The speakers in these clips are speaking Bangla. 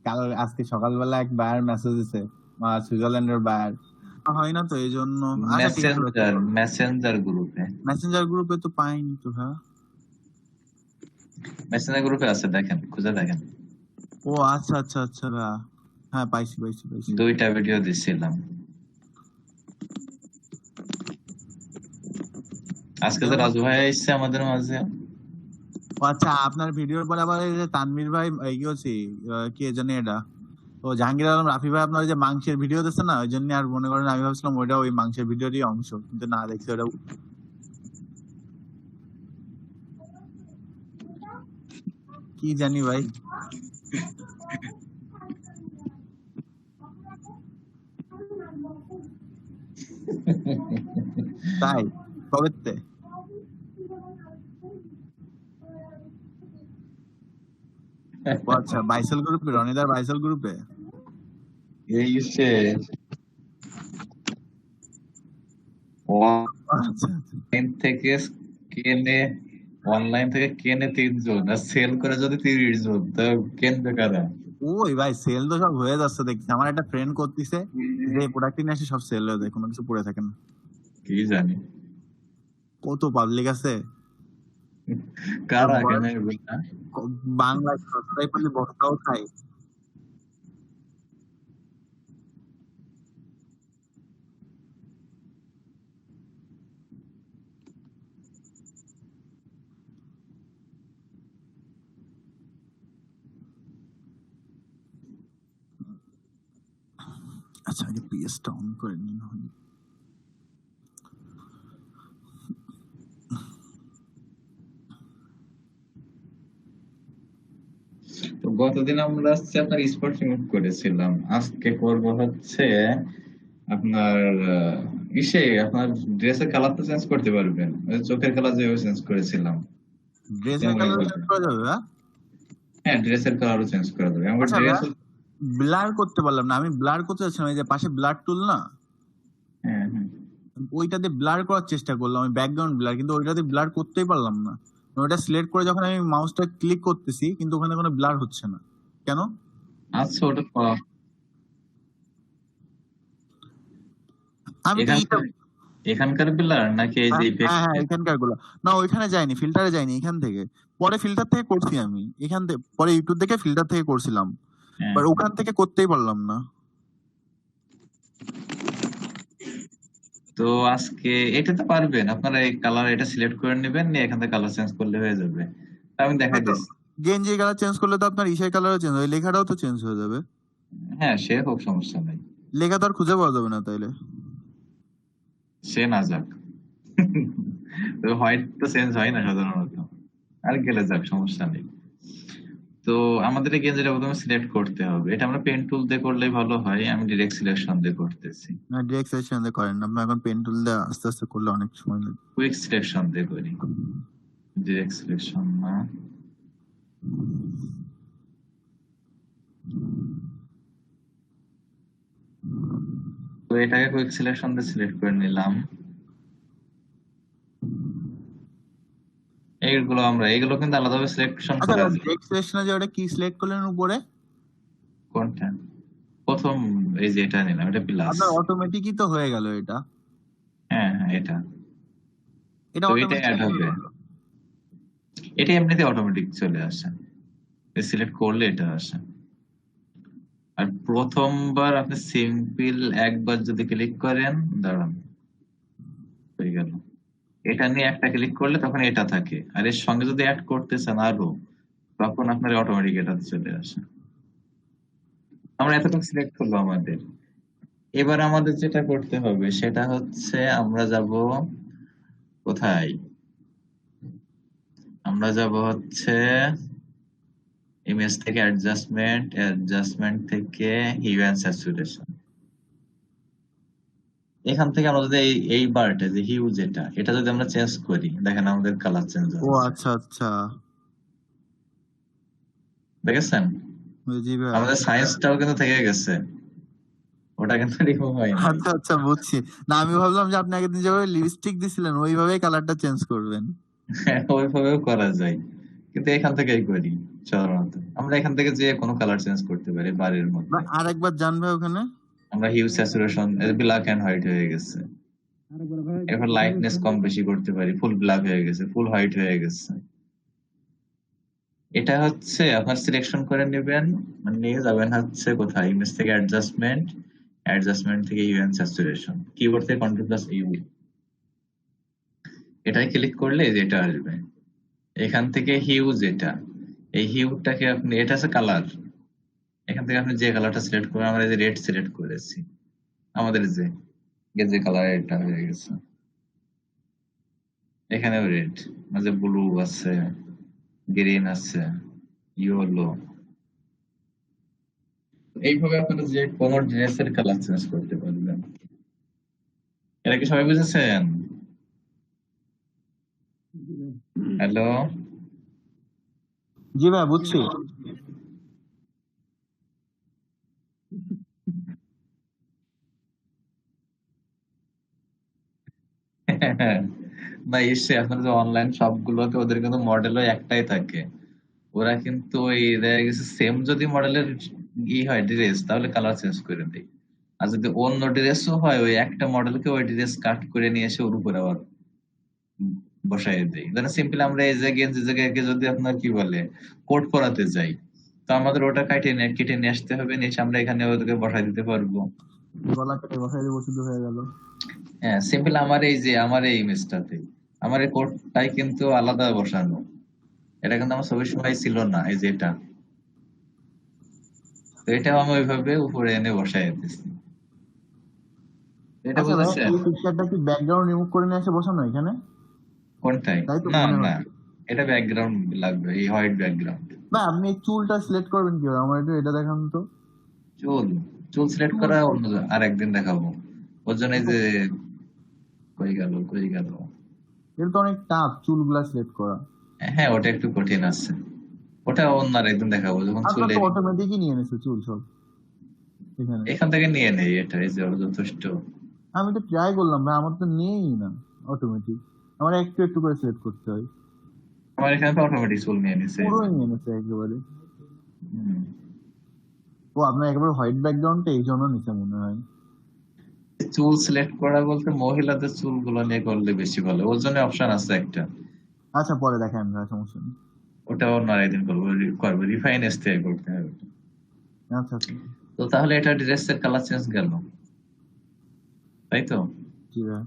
কাল আজকে সকালবেলা এক বায়ার মেসেজ দিছে, সুইজারল্যান্ডের বায়ার হয় না তো এই জন্য। আচ্ছা ঠিক আছে, মেসেঞ্জার গ্রুপে তো পাইনি তো। হ্যাঁ মেসেঞ্জার গ্রুপে আছে, দেখেন, খুঁজে দেখেন। ও আচ্ছা আচ্ছা আচ্ছা, হ্যাঁ পাইছি। 2টা ভিডিও দিছিলাম আজকে। যে রাজু ভাই আসছে আমাদের মাঝে। আচ্ছা, আপনার ভিডিওর পরে আবার এই যে তানভীর ভাই কি জানি এটা, ও জাহাঙ্গীর আলম রাফি ভাই আপনার যে মাংসের ভিডিও দিচ্ছে না, ওই জন্য আর মনে করেন আমি ভাবছিলাম ওইটা ওই মাংসের ভিডিওরই অংশ, কিন্তু না, দেখছি ওটা কি জানি ভাই। তাই কবে? আচ্ছা, বাইসেল গ্রুপে, রনিদার বাইসেল গ্রুপে এই সে অনলাইন থেকে কেনে 3 জন আর সেল করে যদি 30 জন, তা কেনবে কারা? ওই ভাই সেল তো সব হয়ে যাচ্ছে দেখছি। আমার একটা ফ্রেন্ড করতেছে যে প্রোডাক্ট নিয়ে আসে সব সেল হয়ে যায়, কোনো কিছু পড়ে থাকে না। কি জানি কত পাবলিক আছে কারা কেনে বাংলায় সস্তায় পারলে বস্তাও খাই। আচ্ছা, আগে পিএসটা অন করে নিন। তো গতদিন আমরা আপনার স্পট রিমুভ করেছিলাম, আজকে করব হচ্ছে আপনার আপনার ড্রেসের কালার তো চেঞ্জ করতে পারবেন, চোখের কালার যেভাবে চেঞ্জ করেছিলাম। ড্রেসের কালার চেঞ্জ করা যাবে? হ্যাঁ, ড্রেসের কালারও চেঞ্জ করা যাবে। আমরা ড্রেস ব্লার করতে পারলাম না। আমি ব্লার করতে চাচ্ছিলাম, এই যে পাশে ব্লার টুল না, হ্যাঁ ওইটাতে ব্লার করার চেষ্টা করলাম, আমি ব্যাকগ্রাউন্ড ব্লার, কিন্তু ওইটাতে ব্লার করতেই পারলাম না। ওইটা সিলেক্ট করে যখন আমি মাউসটা ক্লিক করতেছি, কিন্তু ওখানে কোনো ব্লার হচ্ছে না কেন? আচ্ছা, ওটা আমি এখানকার ব্লার নাকি এই যে হ্যাঁ এখানকার গুলো না, ওইখানে যাইনি, ফিল্টারে যাইনি, এখান থেকে পরে ফিল্টার থেকে করছি আমি, এখান থেকে পরে ইউটিউব থেকে ফিল্টার থেকে করছিলাম, বাট ওখান থেকে করতেই পারলাম না। তো আজকে এটাতে পারবেন, আপনারা এই কালার এটা সিলেক্ট করে নেবেন, নিয়ে এখান থেকে কালার চেঞ্জ করলে হয়ে যাবে। আমি দেখাইতেছি। গেঞ্জি কালার চেঞ্জ করলে তো আপনার ইসের কালারও চেঞ্জ হয়, লেখাটাও তো চেঞ্জ হয়ে যাবে। হ্যাঁ, সে হোক, সমস্যা নাই। লেখা তো আর খুঁজে পাওয়া যাবে না তাইলে। সে না যাক, তো হোয়াইট তো চেঞ্জ হয় না সাধারণত, আর গেলে যাক, সমস্যা নেই। তো আমাদের এই গেঞ্জিটা প্রথমে সিলেক্ট করতে হবে। এটা আমরা পেন টুল দিয়ে করলেই ভালো হয়, আমি ডিরেক্ট সিলেকশন দিয়ে করতেছি। না, ডিরেক্ট সিলেকশন দিয়ে করেন আপনি, এখন পেন টুল দিয়ে আস্তে আস্তে করলে অনেক সময় লাগে। কুইক সিলেকশন দিয়ে করি, ডিরেক্ট সিলেকশন না। তো এটাকে কুইক সিলেকশন দিয়ে সিলেক্ট করে নিলাম। এগুলো কিন্তু আলাদাভাবে সিলেকশন করা যায়। ডিরেক্ট সিলেকশনে যে ওটা কি সিলেক্ট করলেন উপরে? কোনটা? প্রথম এই যে এটা নিলাম, এটা প্লাস। আপনার অটোমেটিকই তো হয়ে গেল এটা। হ্যাঁ এটা অ্যাড হবে, এটা এমনিতে অটোমেটিক চলে আসে, সিলেক্ট করলে এটা আসে। আর প্রথমবার আপনি সিম্পল একবার যদি ক্লিক করেন, দাঁড়ান, হয়ে গেল। এটা নিয়ে একটা ক্লিক করলে তখন এটা থাকে, আর এর সঙ্গে যদি অ্যাড করতে চান আরো, তখন আপনার অটোমেটিক এটা চলে আসে। আমরা এতটুকু সিলেক্ট করলো আমাদের। এবার আমাদের যেটা করতে হবে সেটা হচ্ছে আমরা যাব কোথায়? আমরা যাব হচ্ছে ইমেজ থেকে অ্যাডজাস্টমেন্ট থেকে হিউ এন্ড স্যাচুরেশন। এখান থেকে আমরা যদি এই বারটা যে হিউ যেটা, এটা যদি আমরা চেঞ্জ করি, দেখেন আমাদের কালার চেঞ্জ হচ্ছে। ও আচ্ছা আচ্ছা, দেখেছেন আমাদের সায়েন্সটাও কিন্তু থেকে গেছে, ওটা কিন্তু রিমুভ হয় না। আচ্ছা আচ্ছা, বুঝছি। না, আমি ভাবলাম যে আপনি আগের দিন যেভাবে লিপস্টিক দিছিলেন ওইভাবেই কালারটা চেঞ্জ করবেন। ওইভাবেও করা যায়, কিন্তু এখান থেকেই করি, সাধারণত আমরা এখান থেকে যে কোনো কালার চেঞ্জ করতে পারি বারের মধ্যে। আরেকবার জানবে ওখানে আমরা hue saturation black and white হয়ে গেছে, এরপর লাইটনেস কম বেশি করতে পারি, ফুল ব্ল্যাক হয়ে গেছে, ফুল হোয়াইট হয়ে গেছে। এটা হচ্ছে আপনার সিলেকশন করে নেবেন, নিয়ে যাবেন হচ্ছে কোথায়, ইমেজ থেকে অ্যাডজাস্টমেন্ট, অ্যাডজাস্টমেন্ট থেকে হিউ এন্ড স্যাচুরেশন, কিবোর্ড থেকে কন্ট্রোল+ইউ, এটাই ক্লিক করলে এই যে এটা আসবে। এখান থেকে হিউ, যেটা এই হিউটাকে আপনি, এটা হচ্ছে কালার, এখান থেকে আপনি যে কালারটা সিলেক্ট করবেন, আমরা এই যে রেড সিলেক্ট করেছি, আমাদের যে কালার এটা হয়ে গেছে, এখানেও রেড, মাঝে ব্লু আছে, গ্রিন আছে, ইয়েলো। এইভাবে আপনারা যে কোনো ড্রেসের কালার চেঞ্জ করতে পারবেন। এটা কি সবাই বুঝেছেন? হ্যালো? জি ভাই বুঝছি। না, এসে আপনার যে অনলাইন সবগুলোতে ওদের কিন্তু মডেলও একটাই থাকে, ওরা কিন্তু ওই দেখা গেছে সেম যদি মডেলের হয় ড্রেস, তাহলে কালার চেঞ্জ করে দেয়। আর যদি অন্য ড্রেসও হয়, ওই একটা মডেলকে ওই ড্রেস কাট করে নিয়ে এসে ওর উপরে আবার বসাই দেয়। ধরেন সিম্পল আমরা এই যে গেঞ্জি জায়গায় যদি আপনার কি বলে কোট পরাতে যাই, তো আমাদের ওটা কেটে নিয়ে আসতে হবে, নিয়ে এসে আমরা এখানে ওদেরকে বসাই দিতে পারবো। গলা কেটে বসাই দিয়ে শুধু হয়ে গেল। হ্যাঁ, সিম্পল আমার এই ইমেজটাতে আমার এই কোটটাই কিন্তু আলাদা বসানো, এটা কিন্তু আমার ছবির সময় ছিল না, এই যে এটা, তো এটাও আমি ওইভাবে উপরে এনে বসাই দিতেছি। এটা আচ্ছা ভাই, বুঝেছেন? এই পিকচারটা কি ব্যাকগ্রাউন্ড রিমুভ করে নিয়ে এসে বসানো এখানে? কোনটাই? তাই তো না মনে না, হচ্ছে। এটা ব্যাকগ্রাউন্ড লাগবে, এই হোয়াইট ব্যাকগ্রাউন্ড। না, আপনি এই চুলটা সিলেক্ট করবেন কিভাবে? আমার একটু এটা দেখান তো। চুল চুল সিলেক্ট চুল করা অন্য আর একদিন দেখাবো। ওর জন্য এই এটা যে কই গেল। এটা তো অনেক টাফ চুলগুলা সিলেক্ট করা। হ্যাঁ, ওটা একটু কঠিন আছে, ওটা অন্য আর একদিন দেখাবো যখন আপনার চুল তো অটোমেটিকই নিয়ে নিছে চুল সব এখানে। এখান থেকে নিয়ে নেই, এটা এই যে যথেষ্ট। আমি তো ট্রাই করলাম ভাই, আমার তো নিয়েই না অটোমেটিক। আমার একটু একটু করে সিলেক্ট করতে হয়। আমার এখানে তো অটোমেটিক চুল নিয়ে নিছে এই যে। পুরোই নিয়ে নিছে একেবারে। হুম। ও আপনার একেবারে হোয়াইট ব্যাকগ্রাউন্ডটা এই জন্য নিচে মনে হয়। চুল সিলেক্ট করা বলতে মহিলাদের চুলগুলো নিয়ে করলে বেশি ভালো, ওর জন্য অপশন আছে একটা, আচ্ছা পরে দেখাই, আমি সমস্যা নেই। ওটা অন্য আরেকদিন করবো, রিফাইন থেকে করতে হবে। আচ্ছা আচ্ছা। তো তাহলে এটা ড্রেসের কালার চেঞ্জ গেল, তাই তো? জি ভাই।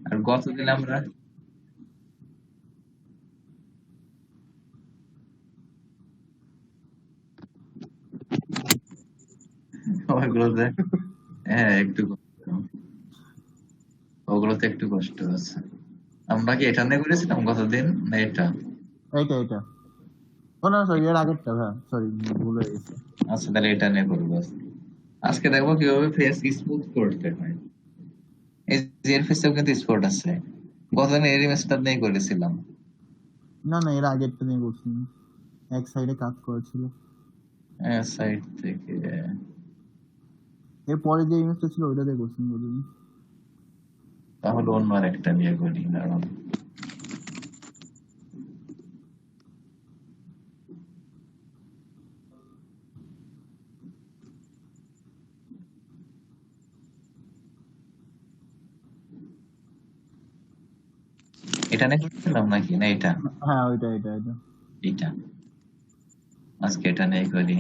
আর গতদিন আমরা ওইগুলোতে, হ্যাঁ একটু কষ্ট, ওগুলোতে একটু কষ্ট আছে। আমরা কি এটা নিয়ে করেছিলাম গতদিন, না এটা? এইটা এটা। ও না সরি, এর আগেরটা ভাই, সরি ভুল হয়ে গেছে। আচ্ছা, তাহলে এটা নিয়ে করবো আজকে। আজকে দেখবো কিভাবে ফেস স্মুথ করতে হয়। এই যে এর ফেসেও কিন্তু স্পট আছে, গতদিন এর ইমেজটা নিয়ে করেছিলাম। না না, এর আগেরটা নিয়ে করছি, এক সাইডে কাজ করেছিল। সাইড থেকে এর পরে যে ইমেজটা ছিল ওইটা দিয়ে করছি বলুন। তাহলে অন্য আর একটা নিয়ে করি, দাঁড়ান। এটা নিয়ে করছিলাম নাকি, না এটা? হ্যাঁ ওইটা এটা এটা। এটা আজকে এটা নিয়ে করি।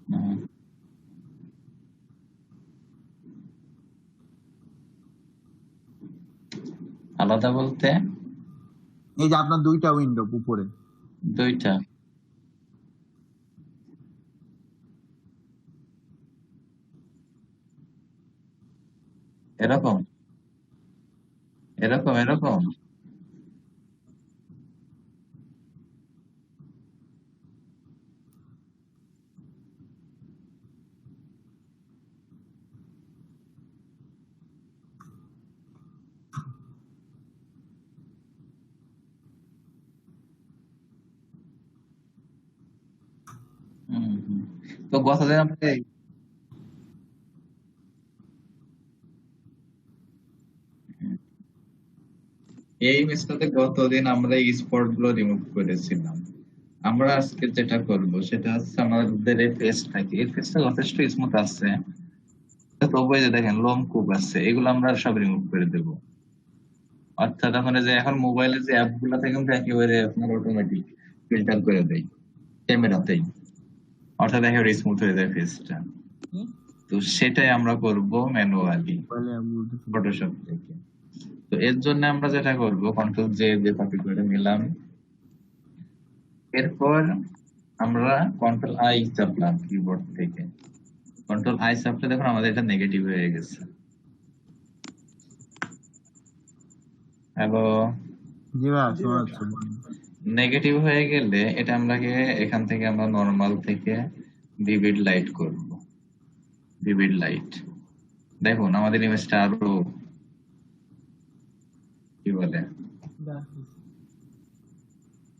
হুম, আলাদা বলতে এই যে আপনার দুইটা উইন্ডো উপরে। দুইটা? এরকম এরকম এরকম? গতদিন আপনি এই মিসটাতে গতদিন আমরা এই স্পট গুলো রিমুভ করেছিলাম। আমরা আজকে যেটা করব সেটা হচ্ছে আমাদের এই ফেসটাকে, এই ফেসটা যথেষ্ট স্মুথ আছে, তবু এই যে দেখেন লোম কূপ আছে, এগুলো আমরা সব রিমুভ করে দেব। অর্থাৎ এখন মোবাইলের যে অ্যাপ গুলো থেকে কিন্তু একেবারে আপনার অটোমেটিক ফিল্টার করে দেয় ক্যামেরাতেই, অর্থাৎ একেবারে স্মুথ হয়ে যায় ফেসটা। তো সেটাই আমরা করব ম্যানুয়ালি ফটোশপ থেকে। তো এর জন্য আমরা যেটা করব, কন্ট্রোল জে দিয়ে কপি করে নিলাম, এরপর আমরা কন্ট্রোল আই চাপলাম কিবোর্ড থেকে। কন্ট্রোল আই চাপলে দেখুন আমাদের এটা নেগেটিভ হয়ে গেছে। হ্যালো, জি ভাই শোনা যাচ্ছে। নেগেটিভ হয়ে গেলে এটা আমরাকে এখান থেকে আমরা নরমাল থেকে ভিভিড লাইট করব। ভিভিড লাইট, দেখুন আমাদের ইমেজটা আরো কি বলে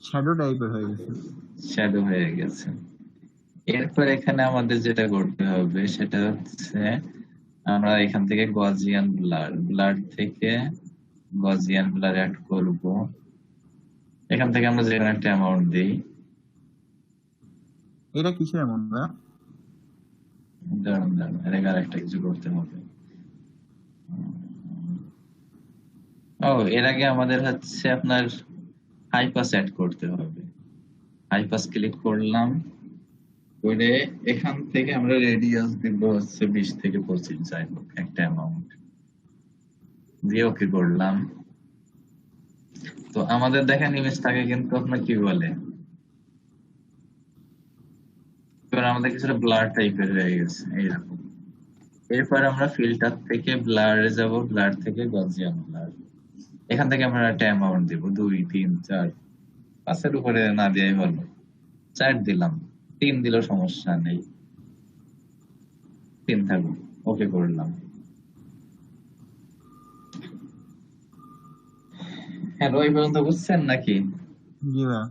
শ্যাডো টাইপের হয়ে গেছে। শ্যাডো হয়ে গেছে। এরপর এখানে আমাদের যেটা করতে হবে সেটা হচ্ছে আমরা এখান থেকে গজিয়ান ব্লার থেকে গজিয়ান ব্লার অ্যাড করব। এখান থেকে আমরা যে কোনো একটা অ্যামাউন্ট দিই। এটা কিসের অ্যামাউন্ট ভাই? দাঁড়ান দাঁড়ান, এর আগে আরেকটা কিছু করতে হবে। ও, এর আগে আমাদের হচ্ছে আপনার হাই পাস অ্যাড করতে হবে। হাই পাস ক্লিক করলাম, করে এখান থেকে আমরা রেডিয়াস দিব হচ্ছে 20 থেকে 25, যাই হোক একটা অ্যামাউন্ট দিয়ে ওকে করলাম। তো আমাদের দেখেন ইমেজটাকে কিন্তু আপনার কি বলে, এবার আমাদের কিছুটা ব্লার টাইপের হয়ে গেছে এইরকম। এরপর আমরা ফিল্টার থেকে ব্লারে যাব, ব্লার থেকে গজিয়ান ব্লার। এখান থেকে আমরা একটা অ্যামাউন্ট দিব 2, 3, 4, 5-এর উপরে না দেওয়াই ভালো। 4 দিলাম, 3 দিলেও সমস্যা নেই, 3 থাকুক, ওকে করলাম। হ্যালো, এই পর্যন্ত বুঝছেন নাকি? জি ভাই।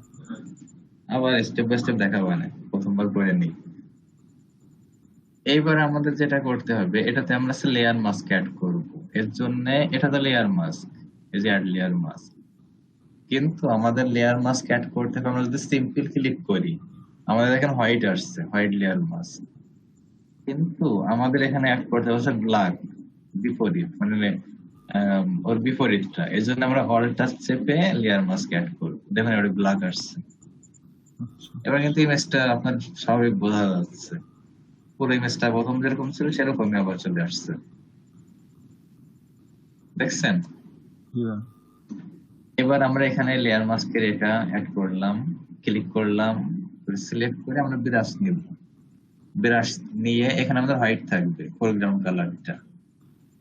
আবার স্টেপ বাই স্টেপ দেখাবো না, প্রথমবার করে নিই। এইবার আমাদের যেটা করতে হবে, এটাতে আমরা লেয়ার মাস্ক অ্যাড করব। এর জন্য এটা তো লেয়ার মাস্ক, এই যে অ্যাড লেয়ার মাস্ক। কিন্তু আমাদের লেয়ার মাস্ক অ্যাড করতে হবে, আমরা যদি সিম্পল ক্লিক করি আমাদের এখানে হোয়াইট আসছে, হোয়াইট লেয়ার মাস্ক। কিন্তু আমাদের এখানে অ্যাড করতে হবে ব্ল্যাক, বিপরীত, ওর বিপরীতটা। এর জন্য আমরা অল্টার চেপে লেয়ার মাস্ক অ্যাড করব। দেখুন এবার ব্ল্যাক আসছে। এবার কিন্তু ইমেজটা আপনার স্বাভাবিক বোঝা যাচ্ছে, পুরো ইমেজটা প্রথম যেরকম ছিল সেরকমই আবার চলে আসছে, দেখছেন? এবার আমরা এখানে লেয়ার মাস্কের এটা অ্যাড করলাম, ক্লিক করলাম, সিলেক্ট করে আমরা ব্রাশ নিব। ব্রাশ নিয়ে এখানে আমাদের হোয়াইট থাকবে, ফোরগ্রাউন্ড কালারটা।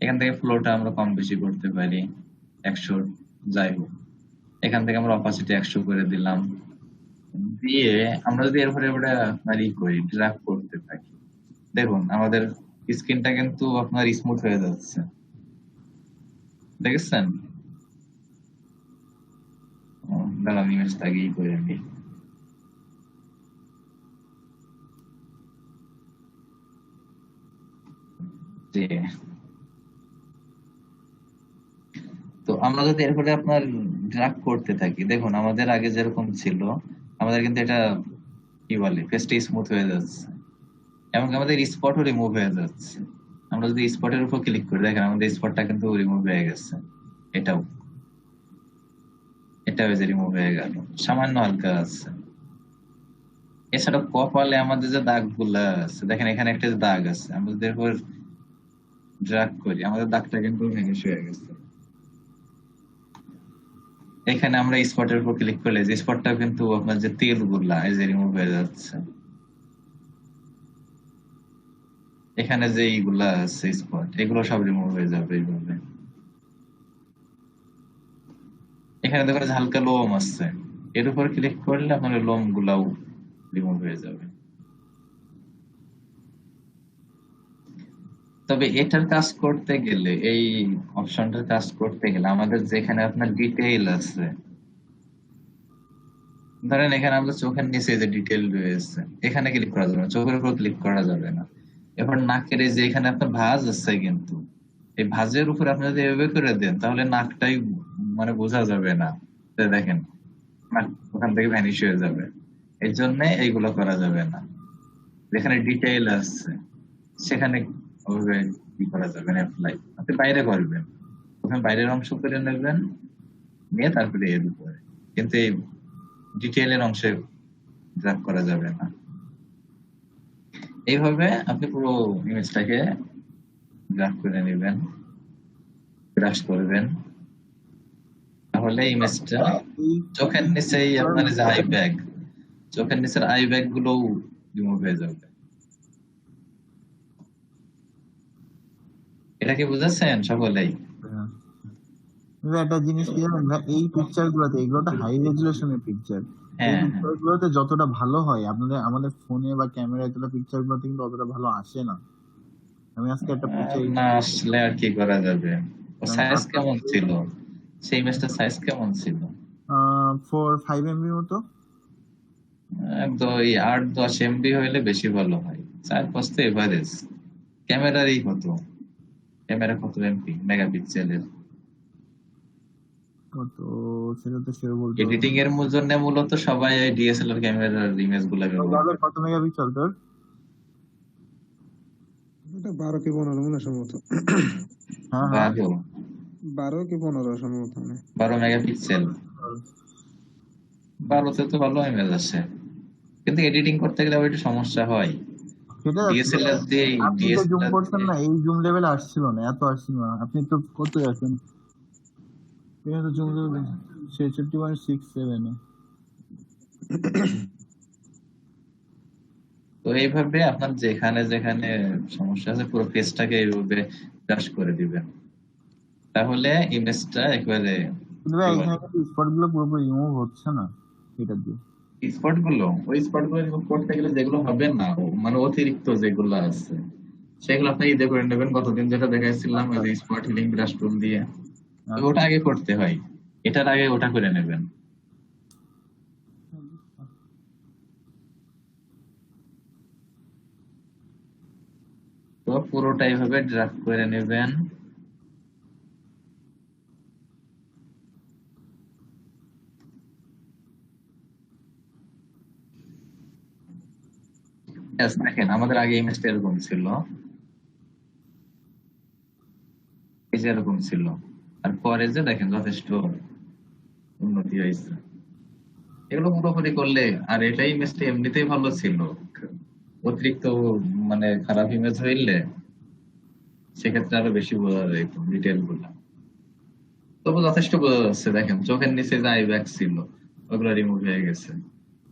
এখান থেকে ফ্লোটা আমরা কম বেশি করতে পারি, 100, যাই হোক। এখান থেকে আমরা অপাসিটি 100 করে দিলাম। দিয়ে আমরা যদি এরপরে ওটা আপনার করি, ড্র্যাগ করতে থাকি, দেখুন আমাদের স্ক্রিনটা কিন্তু আপনার স্মুথ হয়ে যাচ্ছে, দেখেছেন? দাঁড়ান ইমেজটা আগেই করে নিই। তো আমরা যদি এরপরে আপনার ড্র্যাগ করতে থাকি, দেখুন আমাদের আগে যেরকম ছিল আমাদের কিন্তু এটা কি বলে ফেসটা স্মুথ হয়ে যাচ্ছে, এবং আমাদের স্পটও রিমুভ হয়ে যাচ্ছে। আমরা যদি স্পটের উপর ক্লিক করি, দেখেন আমাদের স্পটটা কিন্তু রিমুভ হয়ে গেছে। এটাও যে রিমুভ হয়ে গেল, সামান্য হালকা আছে। এছাড়া কপালে আমাদের যে দাগগুলা আছে, দেখেন এখানে একটা দাগ আছে, আমরা যদি এরপর ড্র্যাগ করি আমাদের দাগটা কিন্তু ভ্যানিশ হয়ে গেছে। এখানে আমরা স্পটের উপর ক্লিক করলে যে স্পটটা কিন্তু আপনার যে তেলগুলা এই যে রিমুভ হয়ে যাচ্ছে। এখানে যে এইগুলা আছে স্পট, এগুলো সব রিমুভ হয়ে যাবে এইভাবে। এখানে দেখুন হালকা লোম আছে, এর উপর ক্লিক করলে আপনার লোম গুলাও রিমুভ হয়ে যাবে। তবে এটার কাজ করতে গেলে, এই অপশনটার কাজ করতে গেলে আমাদের যেখানে আপনার ডিটেইল আছে, ধরেন এখানে আমাদের চোখের নিচে যে ডিটেল রয়েছে, এখানে ক্লিক করা যাবে না, চোখের উপর ক্লিক করা যাবে না। এবার নাকের এই যে এখানে আপনার ভাঁজ আছে, কিন্তু এই ভাঁজের উপরে আপনি যদি এভাবে করে দেন তাহলে নাকটাই মানে বোঝা যাবে না। তো দেখেন নাক ওখান থেকে ভ্যানিশ হয়ে যাবে। এই জন্য এইগুলো করা যাবে না। যেখানে ডিটেইল আছে সেখানে ওভাবে কি করা যাবে না, অ্যাপ্লাই আপনি বাইরে করবেন, প্রথমে বাইরের অংশ করে নেবেন, নিয়ে তারপরে এর উপরে, কিন্তু এই ডিটেইলের অংশে ড্র্যাগ করা যাবে না। এইভাবে আপনি পুরো ইমেজটাকে ড্র্যাগ করে নেবেন, ব্রাশ করবেন, তাহলে ইমেজটা এই চোখের নিচেই আপনার যে আই ব্যাগ, চোখের নিচের আই ব্যাগ গুলো রিমুভ হয়ে যাবে। এটা কি বুঝেছেন সকলেই? একটা জিনিস কি জানেন ভাই, এই পিকচার গুলোতে, এগুলো তো হাই রেজুলেশনের পিকচার, এই হ্যাঁ হ্যাঁ। পিকচার গুলোতে যতটা ভালো হয় আপনাদের আমাদের ফোনে বা ক্যামেরায় তোলা পিকচার গুলোতে কিন্তু অতটা ভালো আসে না। আমি আজকে একটা পিকচার না আসলে আর কি করা যাবে। সাইজ কেমন ছিল, সেই ইমেজটার সাইজ কেমন ছিল? 5 MB মতো। একদম ওই 8-10 MB হইলে বেশি ভালো হয়, 4-5 তো এভারেজ। ক্যামেরারই হতো, ক্যামেরা কত এমপি মেগাপিক্সেলের? কত সেটা তো সেও বলতে পারবো এডিটিং এর জন্য মূলত সবাই ডিএসএলআর ক্যামেরার ইমেজ গুলা ব্যবহার না। করে। কত মেগাপিক্সেল তোর? এটা 12 কি 15 মনে হয় সম্ভবত। হ্যাঁ হ্যাঁ 12 কি 15 সম্ভবত। 12 মেগাপিক্সেল। 12তে তো ভালো ইমেজ আসে, কিন্তু এডিটিং করতে গেলে আবার একটু সমস্যা হয়। সেটা ডিএসএলআর দিয়ে আপনি যে জুম করছেন না, এই জুম লেভেল আসছিল না, এত আসছিল না। আপনি তো কত আছেন? এটা তো জুম লেভেল 66.67 এ। তো এইভাবে আপনার যেখানে যেখানে সমস্যা আছে পুরো ফেসটাকে এইভাবে ব্রাশ করে দিবেন, তাহলে ইমেজটা একেবারে কিন্তু ভাই এখানে কিন্তু স্পট গুলো পুরোপুরি রিমুভ হচ্ছে না এটা দিয়ে। স্পট গুলো, ওই স্পট গুলো রিমুভ করতে গেলে যেগুলো হবে না, মানে অতিরিক্ত যেগুলো আছে সেগুলো আপনি ইয়ে করে নেবেন। গতদিন যেটা দেখাইছিলাম ওই যে স্পট হিলিং ব্রাশ টুল দিয়ে, তো ওটা আগে করতে হয়, এটার আগে ওটা করে নেবেন। তো পুরোটা এইভাবে ড্রাগ করে নেবেন। দেখেন আমাদের আগে ইমেজটা এরকম ছিল, এই যে এরকম ছিল, আর পরে যে দেখেন যথেষ্ট উন্নতি হয়েছে। এগুলো পুরোপুরি করলে, আর এটাই ইমেজটা এমনিতেই ভালো ছিল, অতিরিক্ত মানে খারাপ ইমেজ হইলে সেক্ষেত্রে আরো বেশি বোঝা যেত ডিটেল গুলা। তবু যথেষ্ট বোঝা যাচ্ছে। দেখেন চোখের নিচে যে আই ব্যাগ ছিল ওগুলো রিমুভ হয়ে গেছে,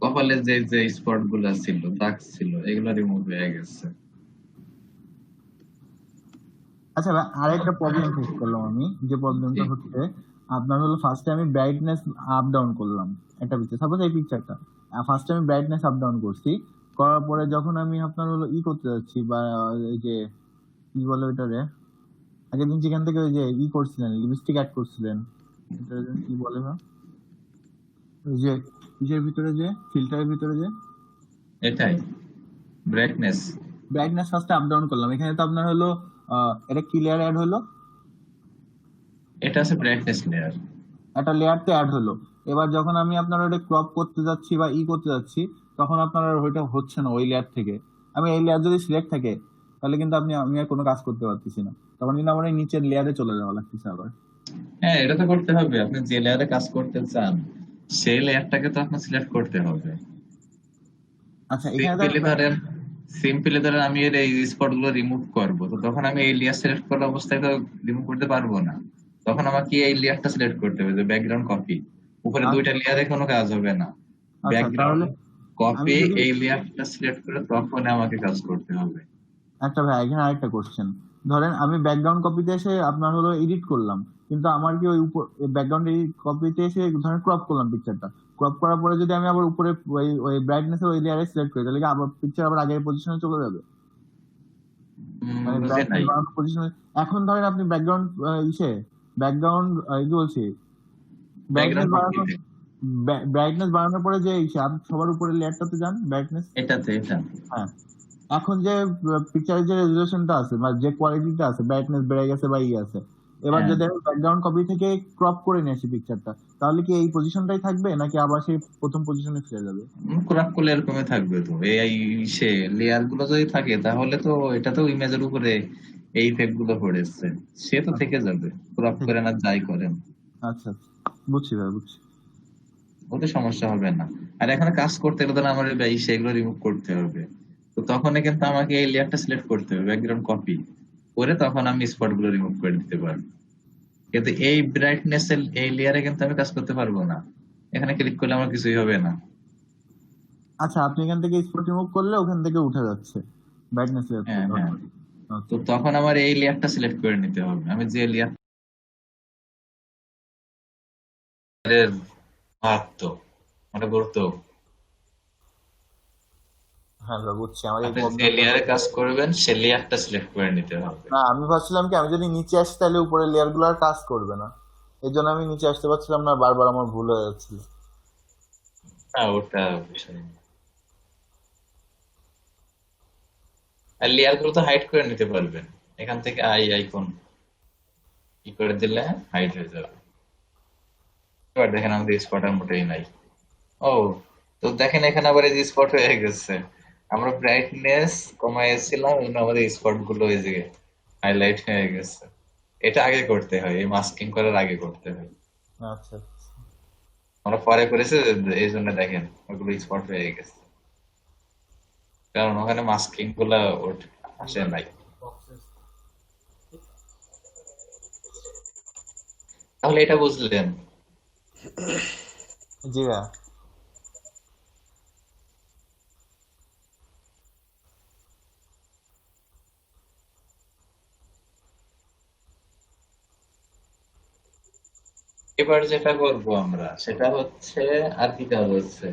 কপালে যে যে স্পট গুলা ছিল, দাগ ছিল, এগুলো রিমুভ হয়ে গেছে। আচ্ছা ভাই, আরেকটা প্রবলেম ফেস করলাম আমি, যে প্রবলেমটা হচ্ছে আপনার হলো ফার্স্টে আমি ব্রাইটনেস আপ ডাউন করলাম একটা পিকচার, সাপোজ এই পিকচারটা ফার্স্টে আমি ব্রাইটনেস আপ ডাউন করছি, করার পরে যখন আমি আপনার হলো করতে যাচ্ছি, বা এই যে কি বলে ওইটারে, আগের দিন যেখান থেকে ওই যে করছিলেন লিপস্টিক অ্যাড করছিলেন, এটা কি বলে না, ওই যে কিসের ভিতরে যে ফিল্টারের ভিতরে যে, এটাই ব্রাইটনেস ব্রাইটনেস ফার্স্টে আপ ডাউন করলাম। এখানে তো আপনার হলো এটা কি লেয়ার অ্যাড হলো? এটা আছে ব্রাইটনেস লেয়ার। একটা লেয়ার তো অ্যাড হলো। এবার যখন আমি আপনার ওটা ক্রপ করতে যাচ্ছি বা করতে যাচ্ছি, তখন আপনার আর ওইটা হচ্ছে না ওই লেয়ার থেকে। আমি এই লেয়ার যদি সিলেক্ট থাকে তাহলে কিন্তু আমি আর কোনো কাজ করতে পারতেছি না, তখন কিন্তু আমার এই নিচের লেয়ারে চলে যাওয়া লাগতেছে আবার। হ্যাঁ এটা তো করতে হবে, আপনি যে লেয়ারে কাজ করতে চান সেই লেয়ারটাকে তো আপনার সিলেক্ট করতে হবে। আচ্ছা এখানে সিম্পলি ধরেন আমি এর এই স্পট গুলো রিমুভ করবো, তো তখন আমি এই লেয়ার সিলেক্ট করা অবস্থায় তো রিমুভ করতে পারবো না। তখন আমাকে এই লেয়ারটা সিলেক্ট করতে হবে, যে ব্যাকগ্রাউন্ড কপি। উপরে দুইটা লেয়ারে কোনো কাজ হবে না, ব্যাকগ্রাউন্ড কপি এই লেয়ারটা সিলেক্ট করে তখন আমাকে কাজ করতে হবে। একটা ভাই এখানে আরেকটা কোশ্চেন, ধরেন আমি ব্যাকগ্রাউন্ড কপিতে এসে আপনার হলো এডিট করলাম, কিন্তু আমার কি ওই উপর ব্যাকগ্রাউন্ড কপিতে এসে ধরেন ক্রপ করলাম পিকচারটা, ক্রপ করার পরে যদি আমি আবার উপরে ওই ব্রাইটনেস ওই লেয়ারে সিলেক্ট করি, তাহলে কি আবার পিকচার আবার আগের পজিশনে চলে যাবে? মানে ব্রাইটনেস বাড়ানো পজিশনে। এখন ধরেন আপনি ব্যাকগ্রাউন্ড ব্যাকগ্রাউন্ড কি বলছি, ব্রাইটনেস বাড়ানো, ব্রাইটনেস বাড়ানোর পরে যে আপনি সবার উপরে লেয়ারটাতে যান, ব্রাইটনেস, এটা হ্যাঁ, এখন যে পিকচারের যে রেজুলেশনটা আছে বা যে কোয়ালিটিটা আছে, ব্রাইটনেস বেড়ে গেছে বা আছে, এবার হ্যাঁ, যদি আমি ব্যাকগ্রাউন্ড কপি থেকে ক্রপ করে নিয়ে আসি পিকচারটা, তাহলে কি এই পজিশনটাই থাকবে নাকি আবার সেই প্রথম পজিশনে ফিরে যাবে? ক্রপ করলে এরকমই থাকবে তো। এই সে লেয়ার গুলো যদি থাকে তাহলে তো এটা তো ইমেজের উপরে এই ইফেক্ট গুলো পড়েছে, সে তো থেকে যাবে ক্রপ ঠিক করেন আর যাই করেন, আচ্ছা আচ্ছা, বুঝছি ভাই, বুঝছি। ওতে সমস্যা হবে না। আর এখানে কাজ করতে গেলে ধরুন আমার এই সেগুলো রিমুভ করতে হবে, তো তখন কিন্তু আমাকে এই লেয়ারটা সিলেক্ট করতে হবে, ব্যাকগ্রাউন্ড কপি করে তখন আমি স্পট গুলো রিমুভ করে দিতে পারবো। কিন্তু এই ব্রাইটনেস এর এই লেয়ারে কিন্তু আমি কাজ করতে পারবো না, এখানে ক্লিক করলে আমার কিছুই হবে না। আচ্ছা, আপনি এখান থেকে স্পট রিমুভ করলে ওখান থেকে উঠে যাচ্ছে ব্রাইটনেস লেয়ার হ্যাঁ থেকে হ্যাঁ, automatic। তো আচ্ছা তখন আমার এই লেয়ারটা সিলেক্ট করে নিতে হবে, আমি যে লেয়ারের মাহাত্ম মানে গুরুত্ব, হ্যাঁ ভাই, বুঝছি। আমার এই আপনি যে প্রবলেমটা লেয়ারে হচ্ছে। কাজ করবেন সে লেয়ারটা সিলেক্ট করে নিতে হবে। না, আমি ভাবছিলাম কি আমি যদি নিচে আসি তাহলে উপরে লেয়ার গুলো আর কাজ করবে না, এই জন্য আমি নিচে আসতে পারছিলাম না, বারবার আমার ভুল হয়ে যাচ্ছিল। না ওটা বিষয় না। আর লেয়ার গুলো তো হাইড করে নিতে পারবেন, এখান থেকে আইকন কি করে দিলে হাইড হয়ে যাবে। এবার দেখেন আমাদের স্পটার মোটেই নাই। ও, তো দেখেন এখানে আবার এই যে স্পট হয়ে গেছে, আমরা ব্রাইটনেস কমাইছিলাম এই জন্য আমাদের স্পট গুলো এই যে হাইলাইট হয়ে গেছে। এটা আগে করতে হয়, এই মাস্কিং করার আগে করতে হয়। আচ্ছা আমরা পরে করেছি, এই জন্য দেখেন ওগুলো স্পট হয়ে গেছে, কারণ ওখানে মাস্কিং গুলা আসে নাই। তাহলে এটা বুঝলেন। জি ভাইয়া। এবার যেটা করব আমরা সেটা হচ্ছে, আর কি কাজ হচ্ছে,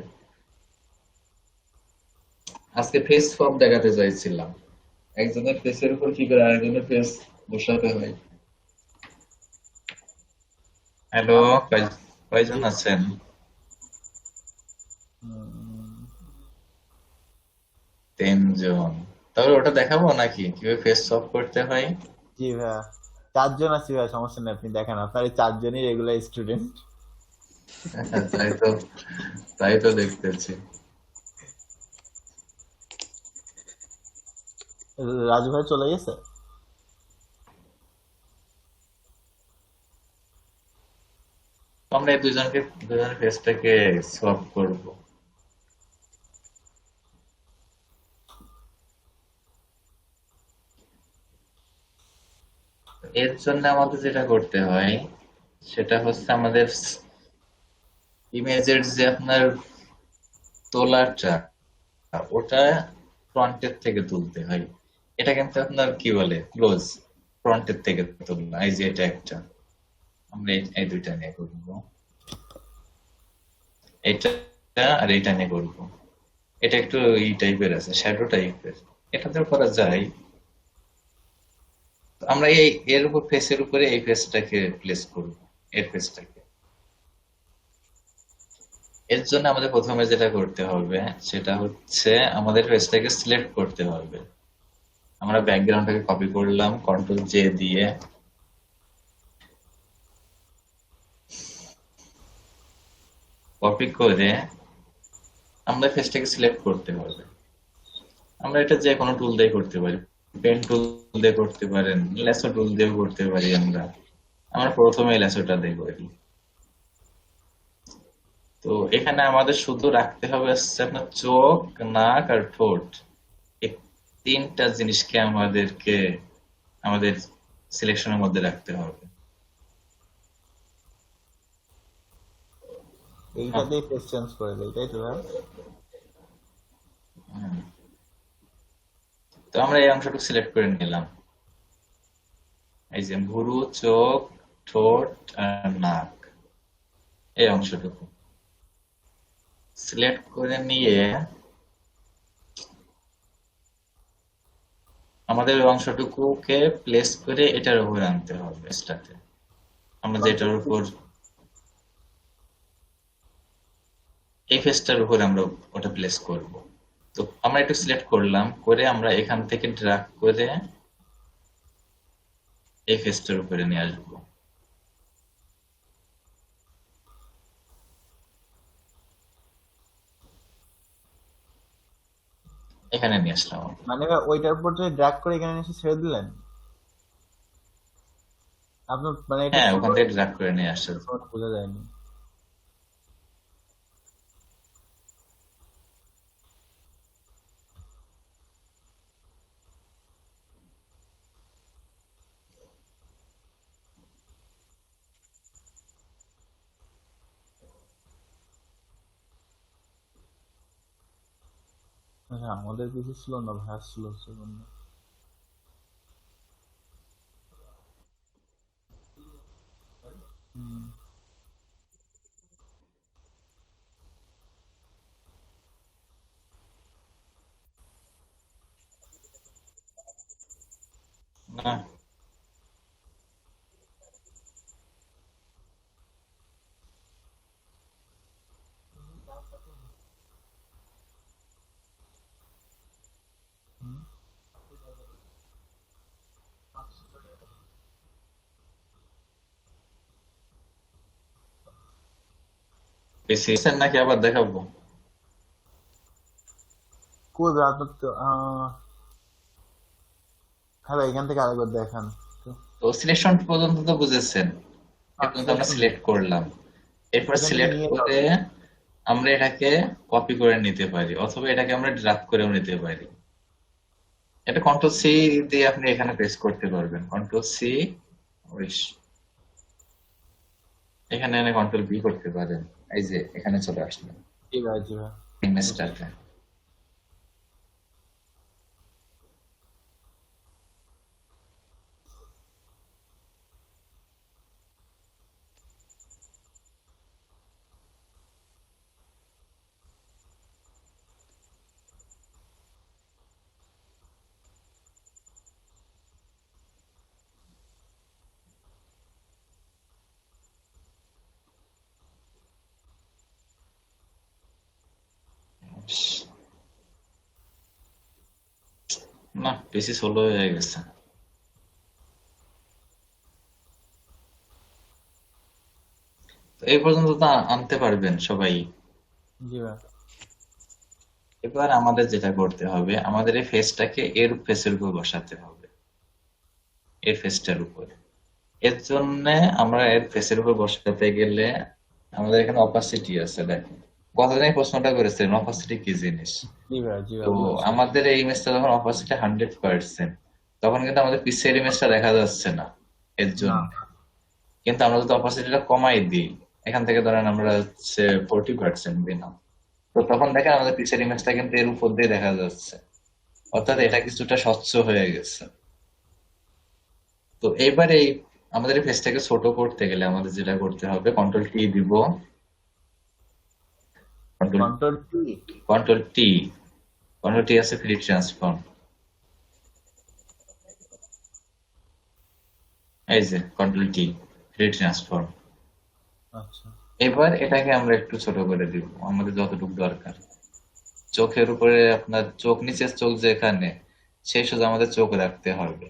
আজকে ফেস ফর্ম দেখাতে চাইছিলাম, একজনের ফেসের উপর কি করে আরেকজনের ফেস বসাতে হয়। হ্যালো, কয়জন আছেন? উম, 3 জন। তাহলে ওটা দেখাবো নাকি কিভাবে ফেস সলভ করতে হয়? জি ভাইয়া, 4 জন আছি ভাইয়া, সমস্যা নেই, আপনি দেখান, আপনার এই 4 জনই রেগুলার স্টুডেন্ট। তাই তো, তাই তো দেখতেছি। রাজু ভাই চলে গেছে? তো আমরা এই দুজনের ফেসটাকে সলভ করব। এর জন্য আমাদের যেটা করতে হয় সেটা হচ্ছে আমাদের ইমেজের যে আপনার তোলাটা, ওটা ফ্রন্টের থেকে তুলতে হয়। এটা কিন্তু আপনার কি বলে ক্লোজ, ফ্রন্টের থেকে তুলনা, এই যে এটা একটা, আমরা এই দুইটা নিয়ে করবো, এটা আর এইটা নিয়ে করবো। এটা একটু এই টাইপের আছে, শ্যাডো টাইপের, এটাতেও করা যায়। তো আমরা এর উপর ফেসের উপরে এই ফেসটাকে প্লেস করব, এর ফেসটাকে। এর জন্য আমাদের প্রথমে যেটা করতে হবে সেটা হচ্ছে আমাদের ফেসটাকে সিলেক্ট করতে হবে। আমরা ব্যাকগ্রাউন্ডটাকে কপি করলাম কন্ট্রোল জে দিয়ে, কপি করে আমরা ফেসটাকে সিলেক্ট করতে হবে। আমরা এটা যে কোনো টুল দিয়ে করতে পারি, পেন টুল দিয়ে করতে পারেন, ল্যাসো টুল দিয়েও করতে পারি। আমরা প্রথমে ল্যাসোটা দিয়ে করি। তো এখানে আমাদের শুধু রাখতে হবে হচ্ছে আপনার চোখ, নাক আর ঠোঁট, এই 3টা জিনিসকে আমাদেরকে আমাদের সিলেকশনের মধ্যে রাখতে হবে। হ্যাঁ, এইটাতেই ফেস চেঞ্জ করে দেয়, তাই তো ভাইয়া? হুম। তো আমরা এই অংশটুকু সিলেক্ট করে নিলাম, এই যে ভুরু, চোখ, ঠোঁট আর নাক, এই অংশটুকু সিলেক্ট করে নিয়ে আমাদের ওই অংশটুকুকে প্লেস করে এটার উপর আনতে হবে, এটাতে আমরা যেটার উপর এই ফেসটার উপরে আমরা ওটা প্লেস করব। তো আমরা একটু সিলেক্ট করলাম, করে আমরা এখান থেকে ড্র্যাগ করে এই ফেসটার উপরে নিয়ে আসবো। এখানে নিয়ে আসলাম। মানে ভাই ওইটার উপর যে ড্র্যাগ করে এখানে এসে ছেড়ে দিলেন আপনার, মানে এটা হ্যাঁ, ওখান থেকে ড্র্যাগ করে নিয়ে আসছে। বোঝা যায়নি। আচ্ছা, আমাদের কিছু ছিল না, ভাইয়ার ছিল সেজন্য। হুম। না, বেশি নাকি আবার দেখাবো? কই ভাই আপনার তো হ্যাঁ ভাই, এখান থেকে আরেকবার দেখান তো। তো সিলেকশন পর্যন্ত তো বুঝেছেন। হ্যাঁ, এখন তো আমরা selection সিলেক্ট করলাম, এরপর এখান থেকে সিলেক্ট নিয়ে করে আমরা এটাকে কপি করে নিতে পারি, অথবা এটাকে আমরা ড্রাগ করেও নিতে পারি। এটা কন্ট্রোল সি দিয়ে আপনি এখানে পেস্ট করতে পারবেন। কন্ট্রোল সি, এখানে এনে কন্ট্রোল বি করতে পারেন। এই যে এখানে চলে আসলো জি ভাই, জি ভাই। ইমেজটাতে। না, বেশি স্লো হয়ে গেছে। তো এই পর্যন্ত তো আনতে পারবেন সবাই। জি ভাই। এবার আমাদের যেটা করতে হবে, আমাদের এই ফেসটাকে এর ফেসের উপর বসাতে হবে, এর ফেসটার উপর। এর জন্য আমরা এর ফেসের উপর বসাতে গেলে আমাদের এখানে অপাসিটি আছে। দেখেন, কতদিন এই প্রশ্নটা করেছিলেন অপাসিটি কি জিনিস। জি ভাই, জি তো ভাই, বুঝছি। আমাদের এই ইমেজটা যখন অপাসিটি 100%, তখন কিন্তু আমাদের পিছের ইমেজটা দেখা যাচ্ছে না এর না। জন্য। কিন্তু আমরা যদি অপাসিটিটা কমাই দিই, এখান থেকে ধরেন আমরা হচ্ছে 40% দিলাম, তো তখন দেখেন আমাদের পিছের ইমেজটা কিন্তু এর উপর দিয়ে দেখা যাচ্ছে, অর্থাৎ জি এটা ভাই। কিছুটা স্বচ্ছ হয়ে গেছে। তো এইবার এই আমাদের এই ফেসটাকে ছোট করতে গেলে আমাদের যেটা করতে হবে, কন্ট্রোল টি দিব। Control control T. Control T, control T আছে ফ্রি ট্রান্সফর্ম। এই যে কন্ট্রোল টি, ফ্রি ট্রান্সফর্ম। আচ্ছা। এবার এটাকে আমরা একটু ছোট করে দিব আমাদের যতটুকু দরকার। চোখের উপরে আপনার চোখ, নিচের চোখ যেখানে, সেই সোজা আমাদের চোখ রাখতে হবে,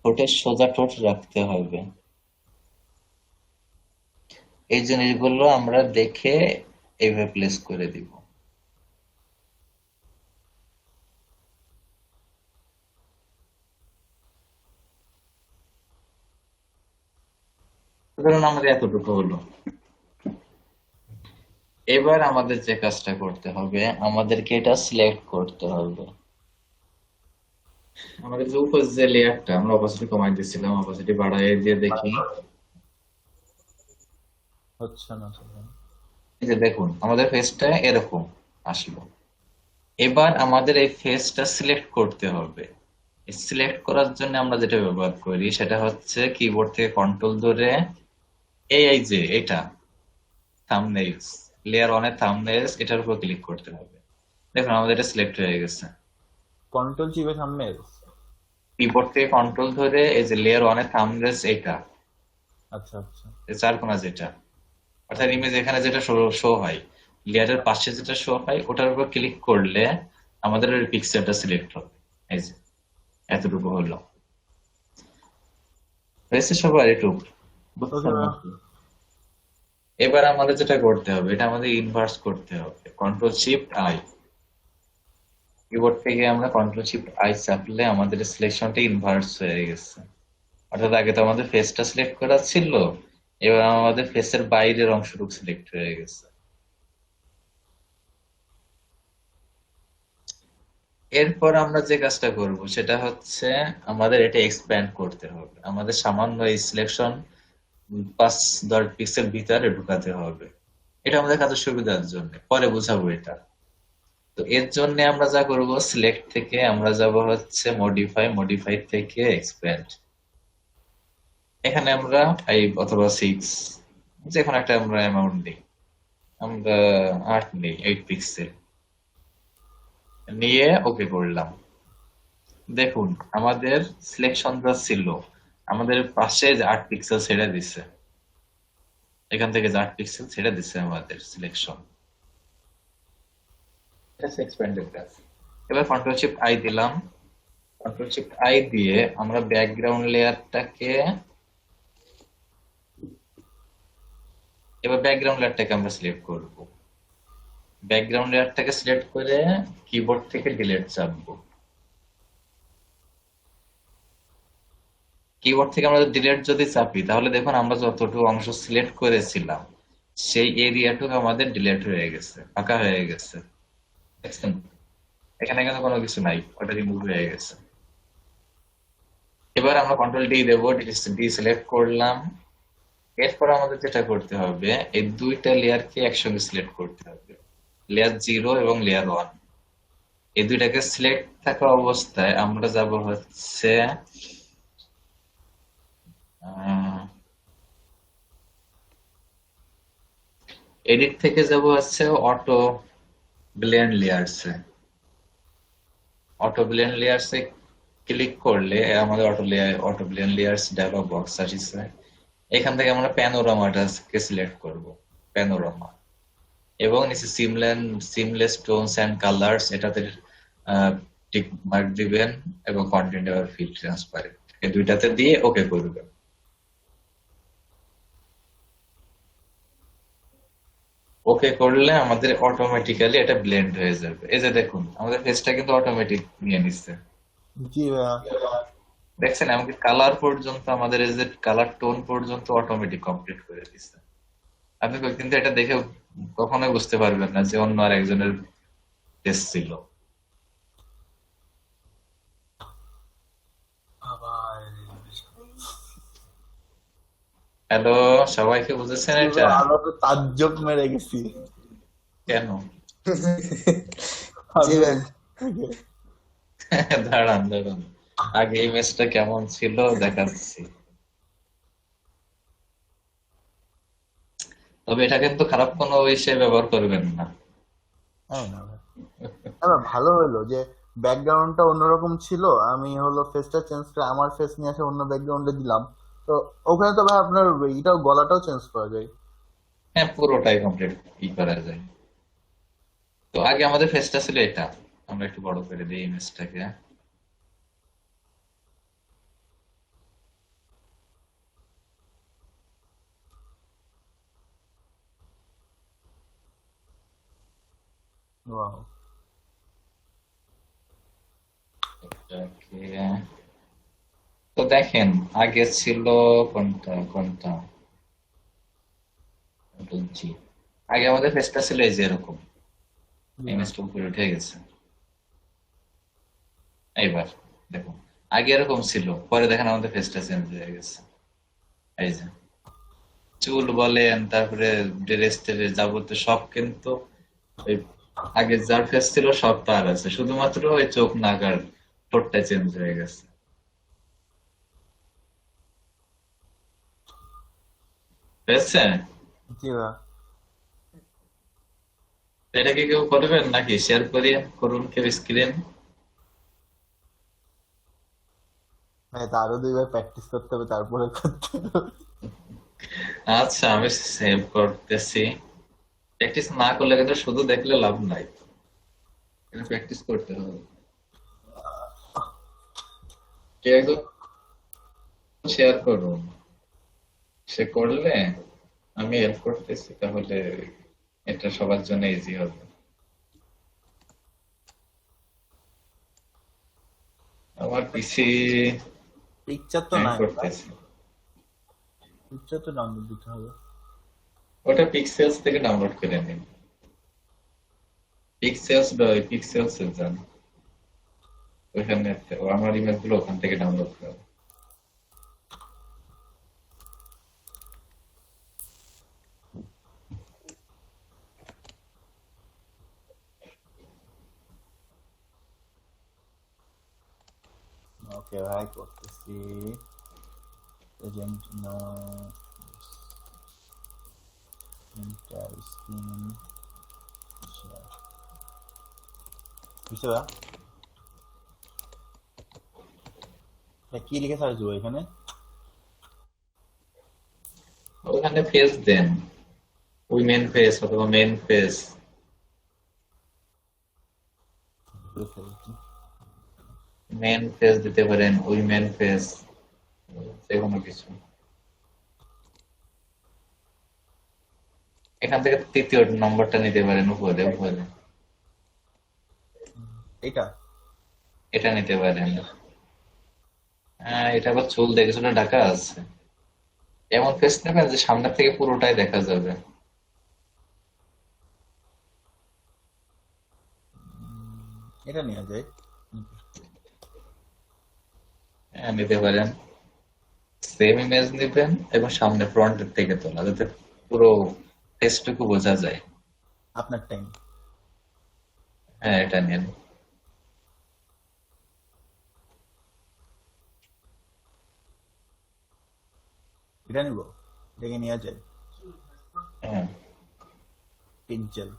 ঠোঁটের সোজা ঠোঁট রাখতে হবে। এই জিনিসগুলো আমরা দেখে এইভাবে প্লেস করে দিব। ধরুন আমাদের এতটুকু হলো। এবার আমাদের যে কাজটা করতে হবে, আমাদেরকে এটা সিলেক্ট করতে হবে। আমাদের যে উপর যে লেয়ারটা আমরা অপাসিটি কমাই দিয়েছিলাম, অপাসিটি বাড়াই দিয়ে দেখি। হচ্ছে না সেটা। এই যে দেখুন আমাদের ফেসটা এরকম আসলো। এবার আমাদের এই ফেসটা সিলেক্ট করতে হবে। সিলেক্ট করার জন্য আমরা যেটা ব্যবহার করি সেটা হচ্ছে কিবোর্ড থেকে কন্ট্রোল ধরে এই যে এটা থাম্বনেইলস, লেয়ার ওয়ানের থাম্বনেইলস, এটার উপর ক্লিক করতে হবে। দেখুন আমাদের এটা সিলেক্ট হয়ে গেছে। কন্ট্রোল চিপে সামনে। কিবোর্ড থেকে কন্ট্রোল ধরে এই যে লেয়ার ওয়ানের থাম্বনেইলস, এটা আচ্ছা, আচ্ছা। চার কোনা যেটা, অর্থাৎ ইমেজ এখানে যেটা শো হয়, লেয়ারের পাশে যেটা শো হয় ওটার উপর ক্লিক করলে আমাদের ওই পিক্সেলটা সিলেক্ট হবে। এই যে এতটুকু হলো, হয়েছে সবার এটুকু, ওকে বুঝছেন ভাইয়া। নাকি? এবার আমাদের যেটা করতে হবে, এটা আমাদের ইনভার্স করতে হবে। কন্ট্রোল শিফট আই, কিবোর্ড থেকে আমরা কন্ট্রোল শিফট আই চাপলে আমাদের সিলেকশনটা ইনভার্স হয়ে গেছে। অর্থাৎ আগে তো আমাদের ফেসটা সিলেক্ট করা ছিল, এবার আমাদের ফেসের বাইরের অংশটুকু সিলেক্ট হয়ে গেছে। এরপর আমরা যে কাজটা করব সেটা হচ্ছে আমাদের এটা এক্সপ্যান্ড করতে হবে। আমাদের সামান্য এই সিলেকশন 5-10 পিক্সেল ভিতরে ঢুকাতে হবে। এটা আমাদের কাজের সুবিধার জন্য, পরে বুঝাবো এটা। তো এর জন্য আমরা যা করব, সিলেক্ট থেকে আমরা যাব হচ্ছে মডিফাই, মডিফাই থেকে এক্সপ্যান্ড। এখানে আমরা 5 অথবা 6 যে কোনো একটা আমরা অ্যামাউন্ট দিই, আমরা 8 নিই, 8 পিক্সেল নিয়ে ওকে করলাম। দেখুন আমাদের সিলেকশন যা ছিল, আমাদের পাশে যে 8 পিক্সেল ছেড়ে দিছে, এখান থেকে যে 8 পিক্সেল ছেড়ে দিছে আমাদের সিলেকশন। এটা এক্সপ্যান্ডেড কাজ। এবার কন্ট্রোল শিফট আই দিলাম। কন্ট্রোল শিফট আই দিয়ে আমরা ব্যাকগ্রাউন্ড লেয়ারটাকে, এবার ব্যাকগ্রাউন্ড লেয়ারটাকে আমরা সিলেক্ট করব। ব্যাকগ্রাউন্ড লেয়ারটাকে সিলেক্ট করে কিবোর্ড থেকে ডিলিট চাপবো। কিবোর্ড থেকে আমরা ডিলিট যদি চাপি তাহলে দেখুন আমরা যতটুকু অংশ সিলেক্ট করেছিলাম সেই এরিয়াটুকু আমাদের ডিলিট হয়ে গেছে, ফাঁকা হয়ে গেছে। দেখছেন এখানে কিন্তু কোনো কিছু নাই, ওটা রিমুভ হয়ে গেছে। এবার আমরা কন্ট্রোল ডি দেবো, ডি সিলেক্ট করলাম। এরপর আমাদের যেটা করতে হবে, এই দুইটা লেয়ারকে একসঙ্গে সিলেক্ট করতে হবে, লেয়ার 0 এবং লেয়ার 1। এই দুইটাকে সিলেক্ট থাকা অবস্থায় আমরা যাব হচ্ছে এডিট থেকে যাব হচ্ছে অটো ব্লেন্ড লেয়ারসে। অটো ব্লেন্ড লেয়ারসে ক্লিক করলে আমাদের auto blend layers dialog box আসছে। এখান থেকে আমরা প্যানোরামাটাকে সিলেক্ট করব, প্যানোরামা। এবং নিচে সিমলেস টোনস এন্ড কালার্স, এটাতে টিক মার্ক দিবেন এবং কন্টেন্ট এবার ফিল ট্রান্সপারেন্ট, এই দুইটাতে দিয়ে ওকে করবেন। ওকে করলে আমাদের অটোমেটিক্যালি এটা ব্লেন্ড হয়ে যাবে। এই যে দেখুন আমাদের ফেসটা কিন্তু অটোমেটিক নিয়ে নিচ্ছে, জি ভাইয়া। দেখছেন? এমনকি কালার পর্যন্ত, আমাদের এই যে কালার টোন পর্যন্ত অটোমেটিক কমপ্লিট করে দিচ্ছে। আপনি কিন্তু এটা দেখে কখনোই বুঝতে পারবেন না যে অন্য আর একজনের ফেস ছিল। হ্যালো, সবাইকে বুঝেছেন জি এটা? ভাইয়া, আমরা তো তাজ্জব মেরে গেছি। কেন? জি ভাই। দাঁড়ান দাঁড়ান, আগে এই ম্যাচটা কেমন ছিল দেখাচ্ছি। তবে এটা কিন্তু খারাপ কোনো হিসেবে ব্যবহার করবেন না। হ্যাঁ না ভাই। ভালো হলো যে ব্যাকগ্রাউন্ডটা অন্যরকম ছিল, আমি হলো ফেসটা চেঞ্জ করে আমার ফেস নিয়ে এসে অন্য ব্যাকগ্রাউন্ডে দিলাম। তো ওখানে তো ভাই আপনার এটাও গলাটাও চেঞ্জ করা যায়। হ্যাঁ, পুরোটাই কমপ্লিট করা যায়। তো আগে আমাদের ফেসটা ছিল এটা, আমরা একটু বড় করে দিই ইমেজটাকে। ওয়াও। এটাকে তো দেখেন আগে ছিল কোনটা কোনটা, জি, আগে আমাদের ফেসটা ছিল এই যে এরকম, জি ভাই। ইমেজটা উপরে উঠে গেছে। এইবার দেখুন আগে এরকম ছিল, পরে দেখেন আমাদের ফেসটা চেঞ্জ হয়ে গেছে। এই যে চুল বলেন, তারপরে ড্রেস টেরেস যাবতীয় সব কিন্তু ওই আগে যার ফেস ছিল সব তার আছে, শুধুমাত্র ওই চোখ নাক আর ঠোঁটটা চেঞ্জ হয়ে গেছে। বুঝছে? জি ভাই। এটা কি কেউ করবেন নাকি শেয়ার করিয়ে করুন কেউ স্ক্রিন? ভাই তা আরো 2 বার প্র্যাকটিস করতে হবে তারপরে করতে হবে। আচ্ছা আমি সেভ করতেছি। প্র্যাকটিস না করলে কিন্তু শুধু দেখলে লাভ নাই, এটা প্র্যাকটিস করতে হবে। কেউ একজন শেয়ার করুন, সে করলে আমি হেল্প করতেছি, তাহলে এটা সবার জন্য ইজি হবে। আমার পিসি পিকচার তো হ্যাং নাই, করতেছে। পিকচার তো ডাউনলোড দিতে হবে। ওটা পিক্সেলস থেকে ডাউনলোড করে নিন। পিক্সেলস পিক্সেলস যান, ওইখানে আমার ইমেজ গুলো ওখান থেকে ডাউনলোড করে। ওকে ভাই, করতেছি। Agent no enter screen share বুঝতে পারা? কি লিখে সার্চ দেবো এখানে? ওখানে ফেস দেন, উইমেন ফেস অথবা মেন ফেস। মেন ফেস দিতে পারেন, উইমেন ফেস, যে কোনো কিছু। এখান থেকে তৃতীয় নম্বরটা নিতে পারেন, উপরে উপরে এটা এটা নিতে পারেন। হ্যাঁ, এটা আবার চুল দেখে চুলে ঢাকা আছে। এমন ফেস নেবেন যে সামনের থেকে পুরোটাই দেখা যাবে। এটা নিয়ে যায়। হ্যাঁ, নিতে পারেন। সেম ইমেজ নিবেন এবং সামনে ফ্রন্টের থেকে তোলা, যাতে পুরো ফেসটুকু বোঝা যায়। আপনার টাইম। হ্যাঁ, এটা নিন। এটা নিব, এটাকে নিয়ে যায়। হ্যাঁ, পিকজেল,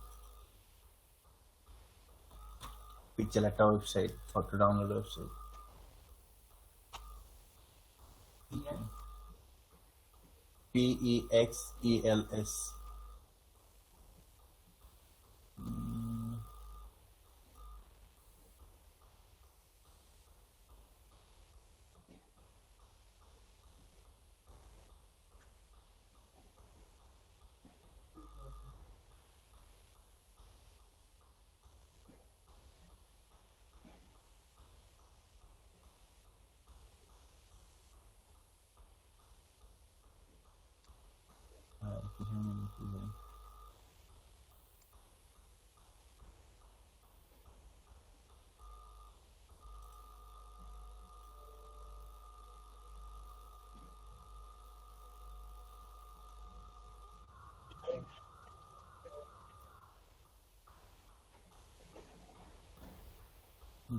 পিকজেল একটা website, photo download website. PEXELS।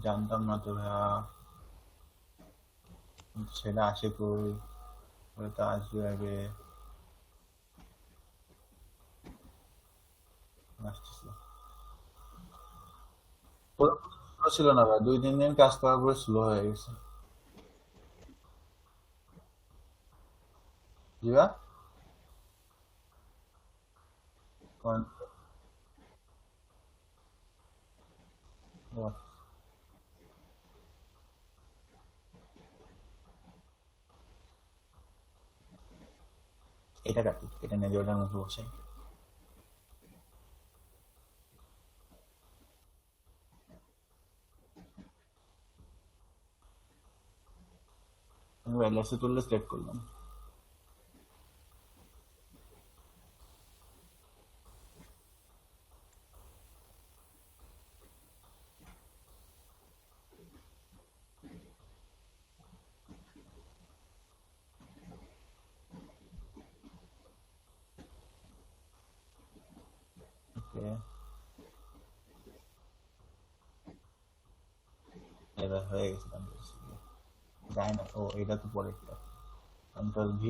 জানতাম না তো ভাইয়া, সেটা আসে কই? ওটা তো আসবে আগে। আসতেছে। ছিল না ভাই, 2-3 দিন কাজ করার পরে স্লো হয়ে গেছে। জি ভাই? কোন- ও, এটা কাটি, এটা নিয়ে ওটার মুখে বসাই। আমি ওয়্যারলেসে তুললে সিলেক্ট করলাম। ওকে, এবার হয়ে গেছে। যাই না, ও এটা তো পরে Ctrl V,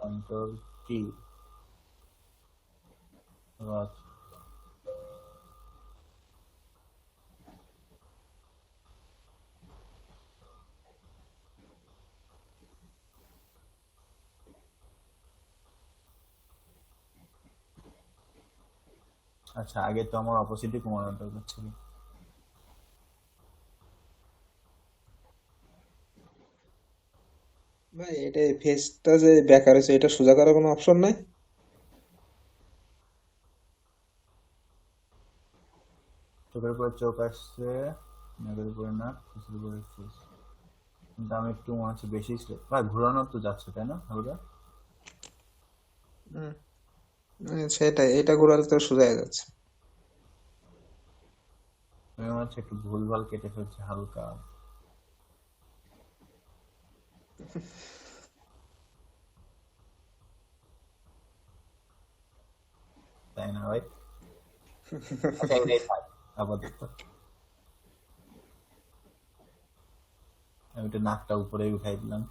Ctrl T, এবার আচ্ছা, আগে তো আমার অপোসিটই কমানো দরকার ছিল। ভাই এটা ফেসটা যে বেকার হয়েছে এটা সোজা করার কোনো অপশন নাই? চোখের উপরে চোখ আসছে, নাকের উপরে নাক, ফেসের উপরে ফেস। কিন্তু আমি একটু মনে হচ্ছে বেশি ভাই ঘোরানো তো যাচ্ছে, তাই না হালকা? হুম, সেটাই, এটা ঘোরালে তো সোজা হয়ে যাচ্ছে। আমি মনে হচ্ছে একটু ভুলভাল কেটে ফেলছে হালকা। তাই না ভাই? আচ্ছা, এটাই থাক আপাতত। আমি একটু নাকটা উপরে উঠাই দিলাম।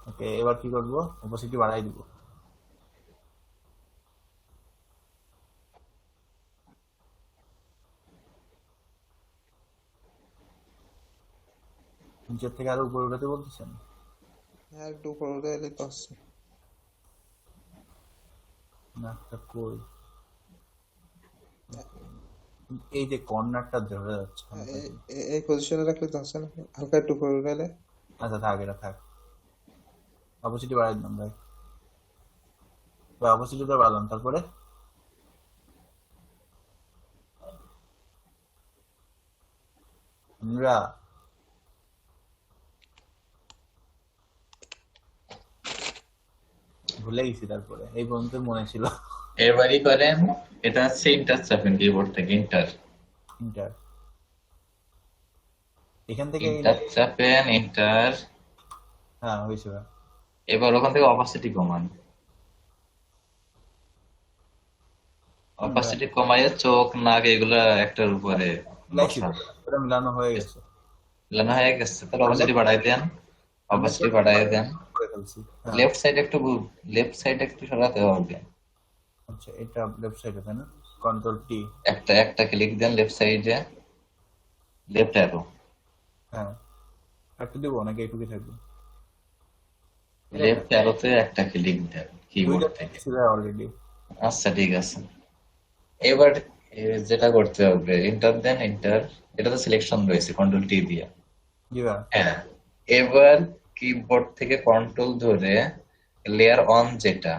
ওকে, এবার কি করবো? অপোসিটি বাড়াই দিব। নিচের থেকে আরো উপরে উঠাতে বলতেছেন? হ্যাঁ, একটু উপরে উঠে এলে তো হচ্ছে। নাকটা কই? এই যে কর্নারটা ধরে যাচ্ছে হ্যাঁ, হালকা করে। এই পজিশনে রাখলে তো হচ্ছে না, হালকা একটু উপরে উঠে এলে। আচ্ছা থাক, এটা থাক। অপোসিটি বাড়াই দিলাম ভাই। ভাই অপোসিটিটা বাড়ালাম, তারপরে আমরা ভুলে গেছি, তারপরে এই পর্যন্ত মনে ছিল। এবারই করেন, এটা হচ্ছে ইন্টার চাপেন কিবোর্ড থেকে, ইন্টার ইন্টার, এখান থেকে ইন্টার চাপেন, ইন্টার। হ্যাঁ হয়েছে ভাই। এবার ওখান থেকে অপাসিটি কমান, ভাই অপাসিটি কমাইয়া চোখ নাক এগুলা একটার উপরে মিলাইছি তো, বসান। ওটা মিলানো হয়ে গেছে। মিলানো হয়ে গেছে, তাহলে আমরা অপাসিটি বাড়াই দেন, আমরা তো অপাসিটি বাড়াই দেন। করে ফেলছি, হ্যাঁ। লেফট সাইড একটু, লেফট সাইড একটু সরাতে হবে। আচ্ছা, এটা লেফট সাইডে তাই না? Control T. একটা একটা ক্লিক দেন লেফট সাইডে, লেফট অ্যারো। হ্যাঁ, একটা দিব নাকি এইটুকুই থাকবে? লেফট অ্যারোতে একটা ক্লিক দেন কিবোর্ড দুইটা থেকে। ছিল অলরেডি। আচ্ছা ঠিক আছে। এবার যেটা করতে হবে, ইন্টার দেন, ইন্টার। এটা তো সিলেকশন রয়েছে কন্ট্রোল টি দিয়ে। জি ভাই। হ্যাঁ, এবার কিবোর্ড থেকে কন্ট্রোল ধরে লেয়ার অন যেটা,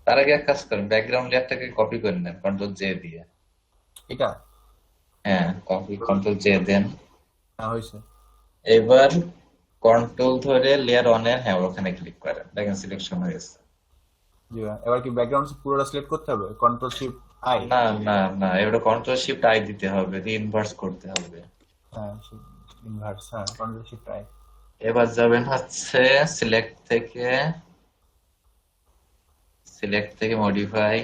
তার আগে এক কাজ করেন, ব্যাকগ্রাউন্ড লেয়ারটাকে কপি করে নেন কন্ট্রোল জে দিয়ে। এটা হ্যাঁ, কপি, কন্ট্রোল জে দেন। হ্যাঁ হয়েছে। এবার কন্ট্রোল ধরে লেয়ার অনের, হ্যাঁ ওখানে ক্লিক করেন, দেখেন সিলেকশন হয়েছে। জি ভাই, এবার কি ব্যাকগ্রাউন্ড পুরোটা সিলেক্ট করতে হবে? Control shift I. না না না, এবার কন্ট্রোল শিফট আই দিতে হবে, ইনভার্স করতে হবে। হ্যাঁ, ইনভার্স, হ্যাঁ কন্ট্রোল শিফট আই। এবার যাবেন হচ্ছে সিলেক্ট থেকে, সিলেক্ট থেকে মডিফাই,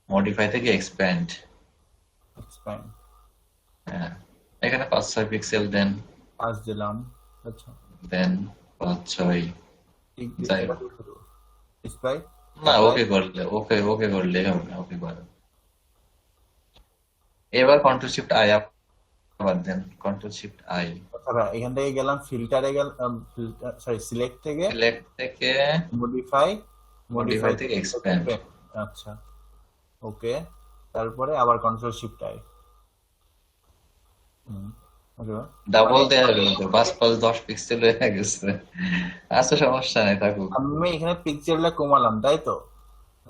মডিফাই থেকে এক্সপ্যান্ড। এক্সপ্যান্ড। হ্যাঁ, এখানে 5-6 পিক্সেল দেন, পাস দিলাম। আচ্ছা, দেন 5-6, যাই এটা হোক। ডিসপ্লে না, অ্যাপ্লাই। ওকে করলে, ওকে ওকে করলে হবে, ওকে করেন। এবার কন্ট্রোল শিফট আই আবার দেন, কন্ট্রোল শিফট আই। আচ্ছা ভাই, এখান থেকে গেলাম ফিল্টারে, গেলাম ফিল্টার, সরি সিলেক্ট থেকে সিলেক্ট থেকে মডিফাই, মডিফাই মডিফাই থেকে এক্সপ্যান্ড। আচ্ছা ওকে, তারপরে আবার কন্ট্রোল শিফট আই। ওকে ভাই। ডাবল দেওয়া গেল তো, 5-5 10 পিক্সেল হয়ে গেছে। আচ্ছা সমস্যা নেই, থাকুক। আমি এখানে পিক্সেলটা কমালাম তাই তো,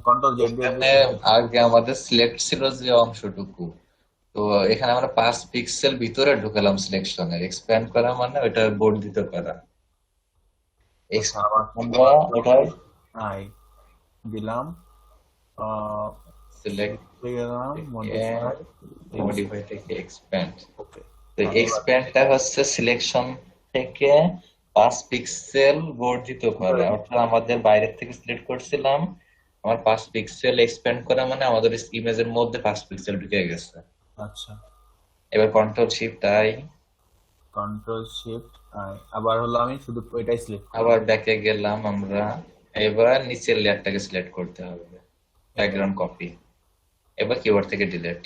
কন্ট্রোল জেড দিয়ে এখানে আগে আমাদের সিলেক্ট ছিল যে অংশটুকু, তো এখানে আমরা 5 পিক্সেল ভিতরে ঢুকালাম সিলেকশনের, এক্সপ্যান্ড করা মানে ওটা বর্ধিত করা। আচ্ছা, আবার আমরা ওটার আই দিলাম, সিলেক্ট গেলাম থেকে মডিফাই, মডিফাই থেকে এক্সপ্যান্ড। ওকে। তো এক্সপ্যান্ডটা হচ্ছে সিলেকশন থেকে 5 পিক্সেল বর্ধিত করা, অর্থাৎ আমাদের বাইরের থেকে সিলেক্ট করছিলাম, আমার 5 পিক্সেল এক্সপ্যান্ড করা মানে আমাদের ইমেজের মধ্যে 5 পিক্সেল ঢুকে গেছে। আচ্ছা, এবার control shift I, control shift I, আবার হলো আমি শুধু এটাই সিলেক্ট করব। আবার ব্যাকে গেলাম আমরা। এবার নিচের লেয়ারটাকে সিলেক্ট করতে হবে, ব্যাকগ্রাউন্ড কপি। এবার কিবোর্ড থেকে ডিলিট,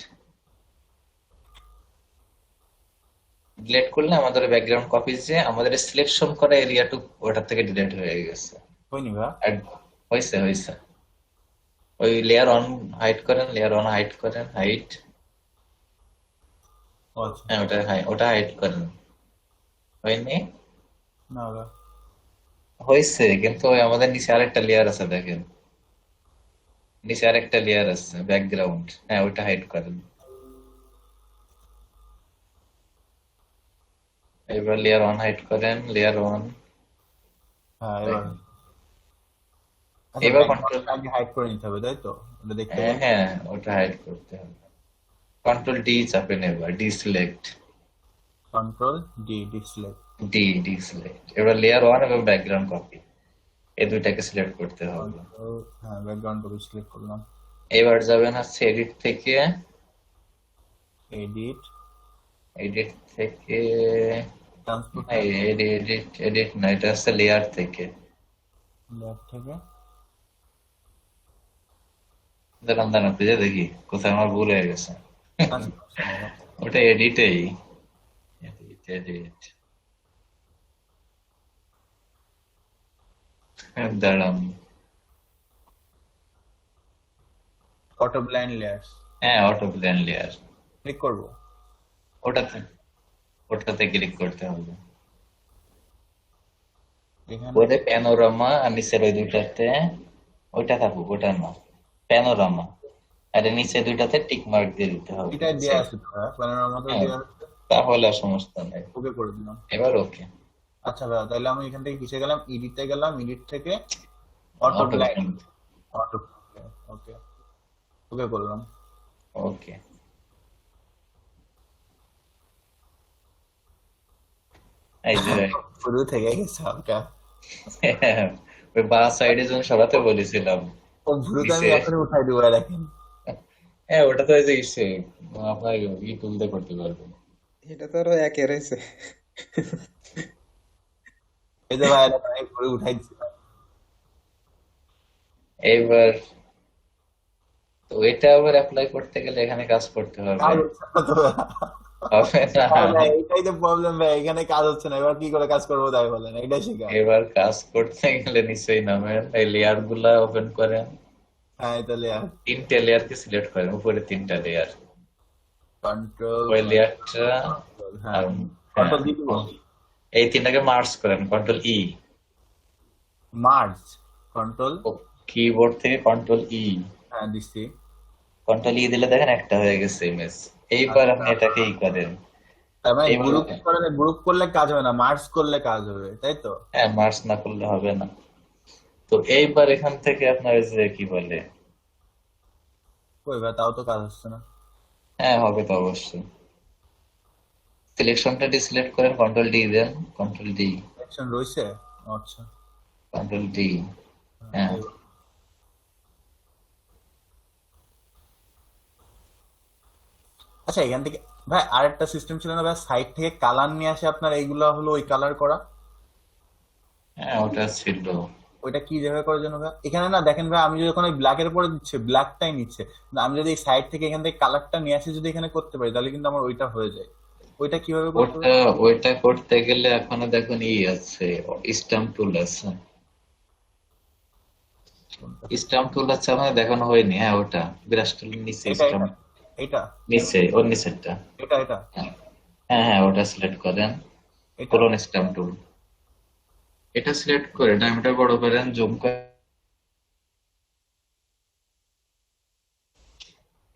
ডিলিট করলে আমাদের ব্যাকগ্রাউন্ড কপি যে আমাদের সিলেকশন করা এরিয়াটুকু ওটা থেকে ডিলিট হয়ে গেছে। হয়নি ভাই? হয়েছে হয়েছে। ওই লেয়ার অন হাইড করেন, লেয়ার অন হাইড করেন, হাইড। ও আচ্ছা, হ্যাঁ ওটা হাইড করেন। হয়নি? না ভাই। হয়েছে, কিন্তু ওই আমাদের নিচে আরেকটা লেয়ার আছে দেখেন, নিচে আরেকটা লেয়ার আছে ব্যাকগ্রাউন্ড, হ্যাঁ ওটা হাইড করেন। এবার লেয়ার অন হাইড করেন, লেয়ার অন। হ্যাঁ এবার দেখেন আচ্ছা, এবার কন্ট্রোল, ব্যাকগ্রাউন্ডটা আগে হাইড করে নিতে হবে তাই তো, এটা দেখতে হ্যাঁ গেলে? হ্যাঁ ওটা হাইড করতে হবে। কন্ট্রোল ডি চাপেন, এবার deselect, control D deselect. Deselect. এবার লেয়ার ওয়ান এবং ব্যাকগ্রাউন্ড কপি, এই দুইটাকে সিলেক্ট করতে হবে। কন্ট্রোল, হ্যাঁ ব্যাকগ্রাউন্ড কপি সিলেক্ট করলাম। এবার যাবেন হচ্ছে এডিট থেকে, এডিট, এডিট থেকে ট্রান্সপোর্ট না, এডিট এডিট না, এটা হচ্ছে লেয়ার থেকে। লেয়ার থেকে দাঁড়ান দাঁড়ান খুঁজে দেখি কোথায় আমার ভুল হয়ে গেছে। আচ্ছা সমস্যা নেই ভাই। ওটা এডিটেই, এডিট এডিট, দাঁড়ান। অটো ব্লাইন্ড লেয়ার্স হ্যাঁ অটো প্ল্যান লেয়ার, ক্লিক করবো। ওটাতে ওটাতে ক্লিক করতে হবে। এখানে ওদের প্যানোরামা আর নিচের ওই দুইটাতে, ওইটা থাকুক, ওটা না, প্যানোরামা। আর এর নিচে দুইটাতে টিক মার্ক দিয়ে দিতে হবে। এটা দেওয়া আছে তো ভাই, প্যানোরামা তো হ্যাঁ দেওয়া আছে। তাহলে আর সমস্যা নেই। ওকে করে দিলাম। এবার ওকে, আচ্ছা ভাই, তাহলে আমি এখান থেকে কিসে গেলাম, এডিটে গেলাম, এডিট থেকে অটো অটো ব্লাইন্ড, অটো, ওকে, ওকে করলাম। ওকে। এই যে শুরু থেকে গেছে হালকা। ওই বা সাইডে যখন সরাতে বলেছিলাম ও ভুরুতে আমি নিচে, এখনই উঠাই দেবো, দেখেন। হ্যাঁ ওটা তো এই যে ইসে আপনার ই তুলতে করতে পারবেন। এটা তো আরো একে রয়েছে। এই যে ভাই দেখেন, আমি ভুরু উঠাই দিচ্ছি। এইবার তো এটা আবার অ্যাপ্লাই করতে গেলে এখানে কাজ করতে হবে, কাজ হচ্ছে না তো ভাই। হবে না। হ্যাঁ ভাই, এটাই তো প্রবলেম ভাই, এখানে কাজ হচ্ছে না, এবার কি করে কাজ করবো তাই বলেন, এটাই শেখান। এবার কাজ করতে গেলে নিচেই নামেন, এই লেয়ার গুলা ওপেন করেন, হ্যাঁ তাহলে তিনটে লেয়ারকে সিলেক্ট করেন, উপরে তিনটা লেয়ার, কন্ট্রোল, ওই লেয়ারটা। হ্যাঁ আর হ্যাঁ কন্ট্রোল দিয়ে দিব, এই তিনটাকে মার্জ করেন, কন্ট্রোল ই। মার্জ, কন্ট্রোল, কিবোর্ড থেকে কন্ট্রোল ই, হ্যাঁ দিচ্ছি। কন্ট্রোল ই দিলে দেখেন একটা হয়ে গেছে ইমেজ। এইবার আপনি আচ্ছা, এটাকে ই করেন। তার মানে এইবার গ্রুপ করে, গ্রুপ করলে কাজ হবে না, মার্জ করলে কাজ হবে তাই তো? হ্যাঁ মার্জ না করলে হবে না। তো এইবার এখান থেকে আপনার এই যে কি বলে, কই ভাই, তাও তো কাজ হচ্ছে না। হ্যাঁ হবে তো অবশ্যই। সিলেকশনটা ডিসিলেক্ট করেন, কন্ট্রোল ডি দেন, কন্ট্রোল ডি, অ্যাকশন রয়েছে, আচ্ছা। Control D. হ্যাঁ, হ্যাঁ আচ্ছা এখান থেকে ভাই আরেকটা সিস্টেম ছিল না ভাই, সাইড থেকে কালার নিয়ে আসে আপনার, এইগুলো হলো ওই কালার করা, হ্যাঁ ওটা ছিল। ওইটা কি যেভাবে করার জন্য ভাই, এখানে না দেখেন ভাই, আমি যখন ওই ব্ল্যাকের উপরে দিচ্ছে, ব্ল্যাকটাই নিচ্ছে, কিন্তু আমি যদি এই সাইড থেকে এখান থেকে কালারটা নিয়ে আসি যদি এখানে করতে পারি, তাহলে কিন্তু আমার ওইটা হয়ে যায়। ওইটা কিভাবে করতে ওটা হবে? ওইটা করতে গেলে এখনো দেখুন ই আছে, স্টাম্প টুল আছে। কোনটা? স্টাম্প টুল আছে, আপনার দেখানো হয়নি? হ্যাঁ ওটা ব্রাশ টুলের নিচে এটা এটা স্টাম্প, এটা নিচে ওর নিচেরটা। এটা এটা হ্যাঁ হ্যাঁ হ্যাঁ, ওটা সিলেক্ট করেন, এটা ক্লোন স্টাম্প টুল। এটা সিলেক্ট করে ডায়মিটার বড় করেন, জুম করেন,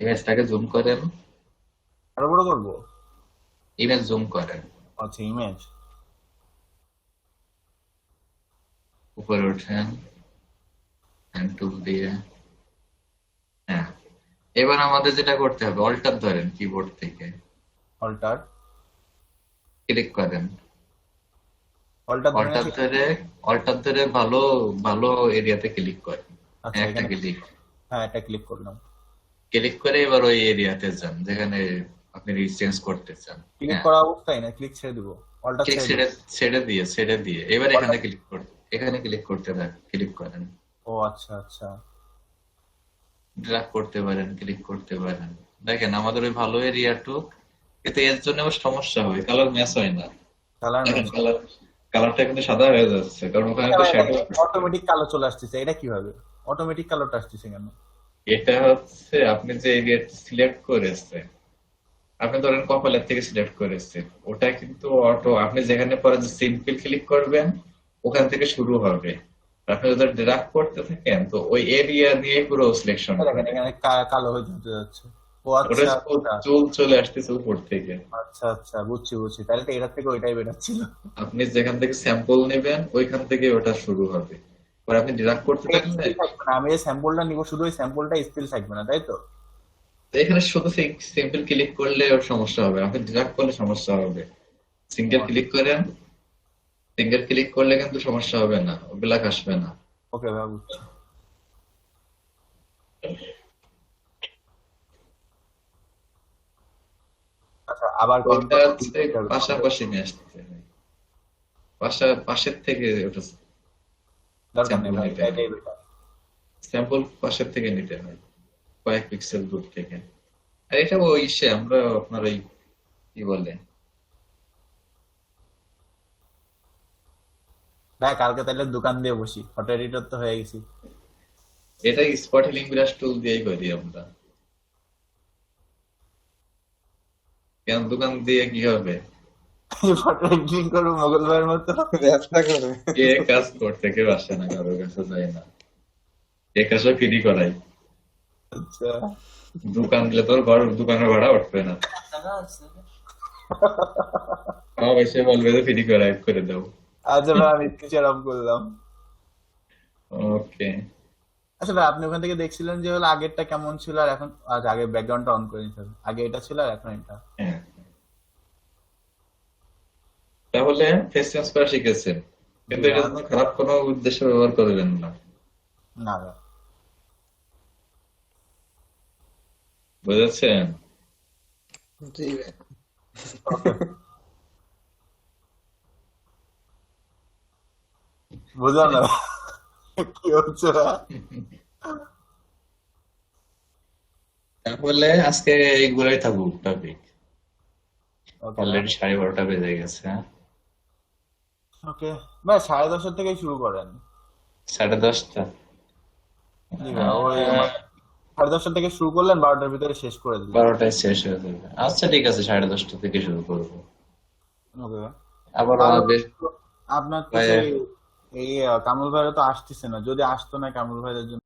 ইমেজটাকে জুম করেন, আরো বড় করবো? ইমেজ জুম করেন, আচ্ছা ইমেজ, উপরে ওঠেন হ্যান্ড টুল দিয়ে। হ্যাঁ এবার আমাদের যেটা করতে হবে, অল্টার ধরেন কিবোর্ড থেকে, অল্টার, ক্লিক করেন, অল্টার ধরে অল্টার নিয়েছি। ধরে, অল্টার ধরে ভালো ভালো এরিয়াতে ক্লিক করেন, আচ্ছা একটা এখানে, ক্লিক, হ্যাঁ এটা ক্লিক করলাম। ক্লিক করে এবার ওই এরিয়াতে যান যেখানে আপনি চেঞ্জ করতে চান। ক্লিক হ্যাঁ করা অবস্থায় না ক্লিক ছেড়ে দিব, অল্টার ক্লিক ছেড়ে দিব। ছেড়ে, ছেড়ে দিয়ে এবার এখানে অল্টার, ক্লিক করতে, এখানে ক্লিক করতে ক্লিক করেন, ও আচ্ছা আচ্ছা। ড্র্যাগ করতে পারেন, ক্লিক করতে পারেন। দেখেন আমাদের ওই ভালো এরিয়াটুক, কিন্তু এর জন্য আবার সমস্যা হয়, কালার ম্যাচ হয় না। কালার দেখেন ম্যাচ, কালার, কালারটা কিন্তু সাদা হয়ে যাচ্ছে, কারণ ওখানে তো শ্যাডো। অটোমেটিক কালো চলে আসতেছে, এটা কিভাবে অটোমেটিক কালোটা আসতেছে কেন? এটা হচ্ছে আপনি যে এরিয়া সিলেক্ট করেছে, আপনি ধরেন কপালের থেকে সিলেক্ট করেছে, ওটা কিন্তু অটো, আপনি যেখানে পরে যে সিম্পল ক্লিক করবেন ওখান থেকে শুরু হবে। আপনি যদি ড্র্যাগ করতে থাকেন তো ওই এরিয়া দিয়ে পুরো সিলেকশন দেখেন করে। এখানে কালো হয়ে যেতে যাচ্ছে। ও ওটা আচ্ছা আচ্ছা চুল চলে আসতেছে উপর থেকে। আচ্ছা আচ্ছা, বুঝছি বুঝছি, তাহলে তো এটার থেকে ওইটাই বেরোচ্ছিল। আপনি যেখান থেকে স্যাম্পল নেবেন ওইখান থেকে ওটা শুরু হবে, পরে আপনি ড্র্যাগ করতে থাকলে স্টিল থাকবে না, আমি যে স্যাম্পলটা নিব শুধু ওই স্যাম্পলটা স্টিল থাকবে না, তাই তো? তো এখানে শুধু সিম্পল ক্লিক করলে ওর সমস্যা হবে, আপনি ড্র্যাগ করলে সমস্যা হবে। সিঙ্গেল ক্লিক করেন, সিঙ্গেল ক্লিক করলে কিন্তু সমস্যা হবে না, ওগুলা আসবে না। ওকে ভাই, বুঝছি। আচ্ছা, আবার ওইটা কন্ট্রোল হচ্ছে পাশাপাশি নিয়ে আসতে হবে, পাশের থেকে ওটা দরকার নেই স্যাম্পল ভাই, নিতে হয়, এটাই বেটার। স্যাম্পল পাশের থেকে নিতে হয়, কয়েক পিক্সেল দূর থেকে। আর এটা ওই আমরা আপনার ওই কি বলে, ভাই কালকে তাহলে দোকান দিয়ে বসি, ফটো এডিটর তো হয়ে গেছি। এটা স্পটিলিং ব্রাশ টুল দিয়েই করি আমরা। কেন দোকান দিয়ে কি হবে? ফটো এডিটিং করবো মোগল ভাইয়ের মতো। ব্যবসা করে। কে কাজ করতে কেউ আসে না, কারো কাছে যায় না, এ কাজটা ফ্রি করাই। আচ্ছা দোকান দিলে তোর দোকানের ভাড়া উঠবে না, সব এসে বলবে যে ফ্রি করাই করে দাও। আচ্ছা ভাই, আমি টিচার অফ করলাম। ওকে। আচ্ছা ভাই, আপনি ওখান থেকে দেখছিলেন যে হলো আগেরটা কেমন ছিল আর এখন? আচ্ছা, আগে ব্যাকগ্রাউন্ডটা অন করে নিতে হবে, আগে এটা ছিল আর এখন এটা। হ্যাঁ, তাহলে ফেস চেঞ্জ করা শিখেছেন, কিন্তু এটা জন্য খারাপ কোনো উদ্দেশ্যে ব্যবহার করবেন না, না ভাই। বুঝেছেন? জি ভাই। ওকে, বুঝলাম না কি হচ্ছে ভাই? তাহলে আজকে এইগুলাই থাকুক টপিক, ওকে ভাই। অলরেডি 12:30 বেজে গেছে। ওকে ভাই, 10:30 থেকেই শুরু করেন। 10:30। জি ভাই, ওই 10:30 থেকে শুরু করলেন, 12টার ভিতরে শেষ করে দিলেন। 12টায় শেষ হয়ে যাবে, আচ্ছা ঠিক আছে, 10:30 থেকে শুরু করবো। ওকে ভাই। আবার আর বেশ আপনার তো ভাই, সেই এই কামরুল ভাইরা তো আসতেছে না, যদি আসতো না কামরুল ভাইদের জন্য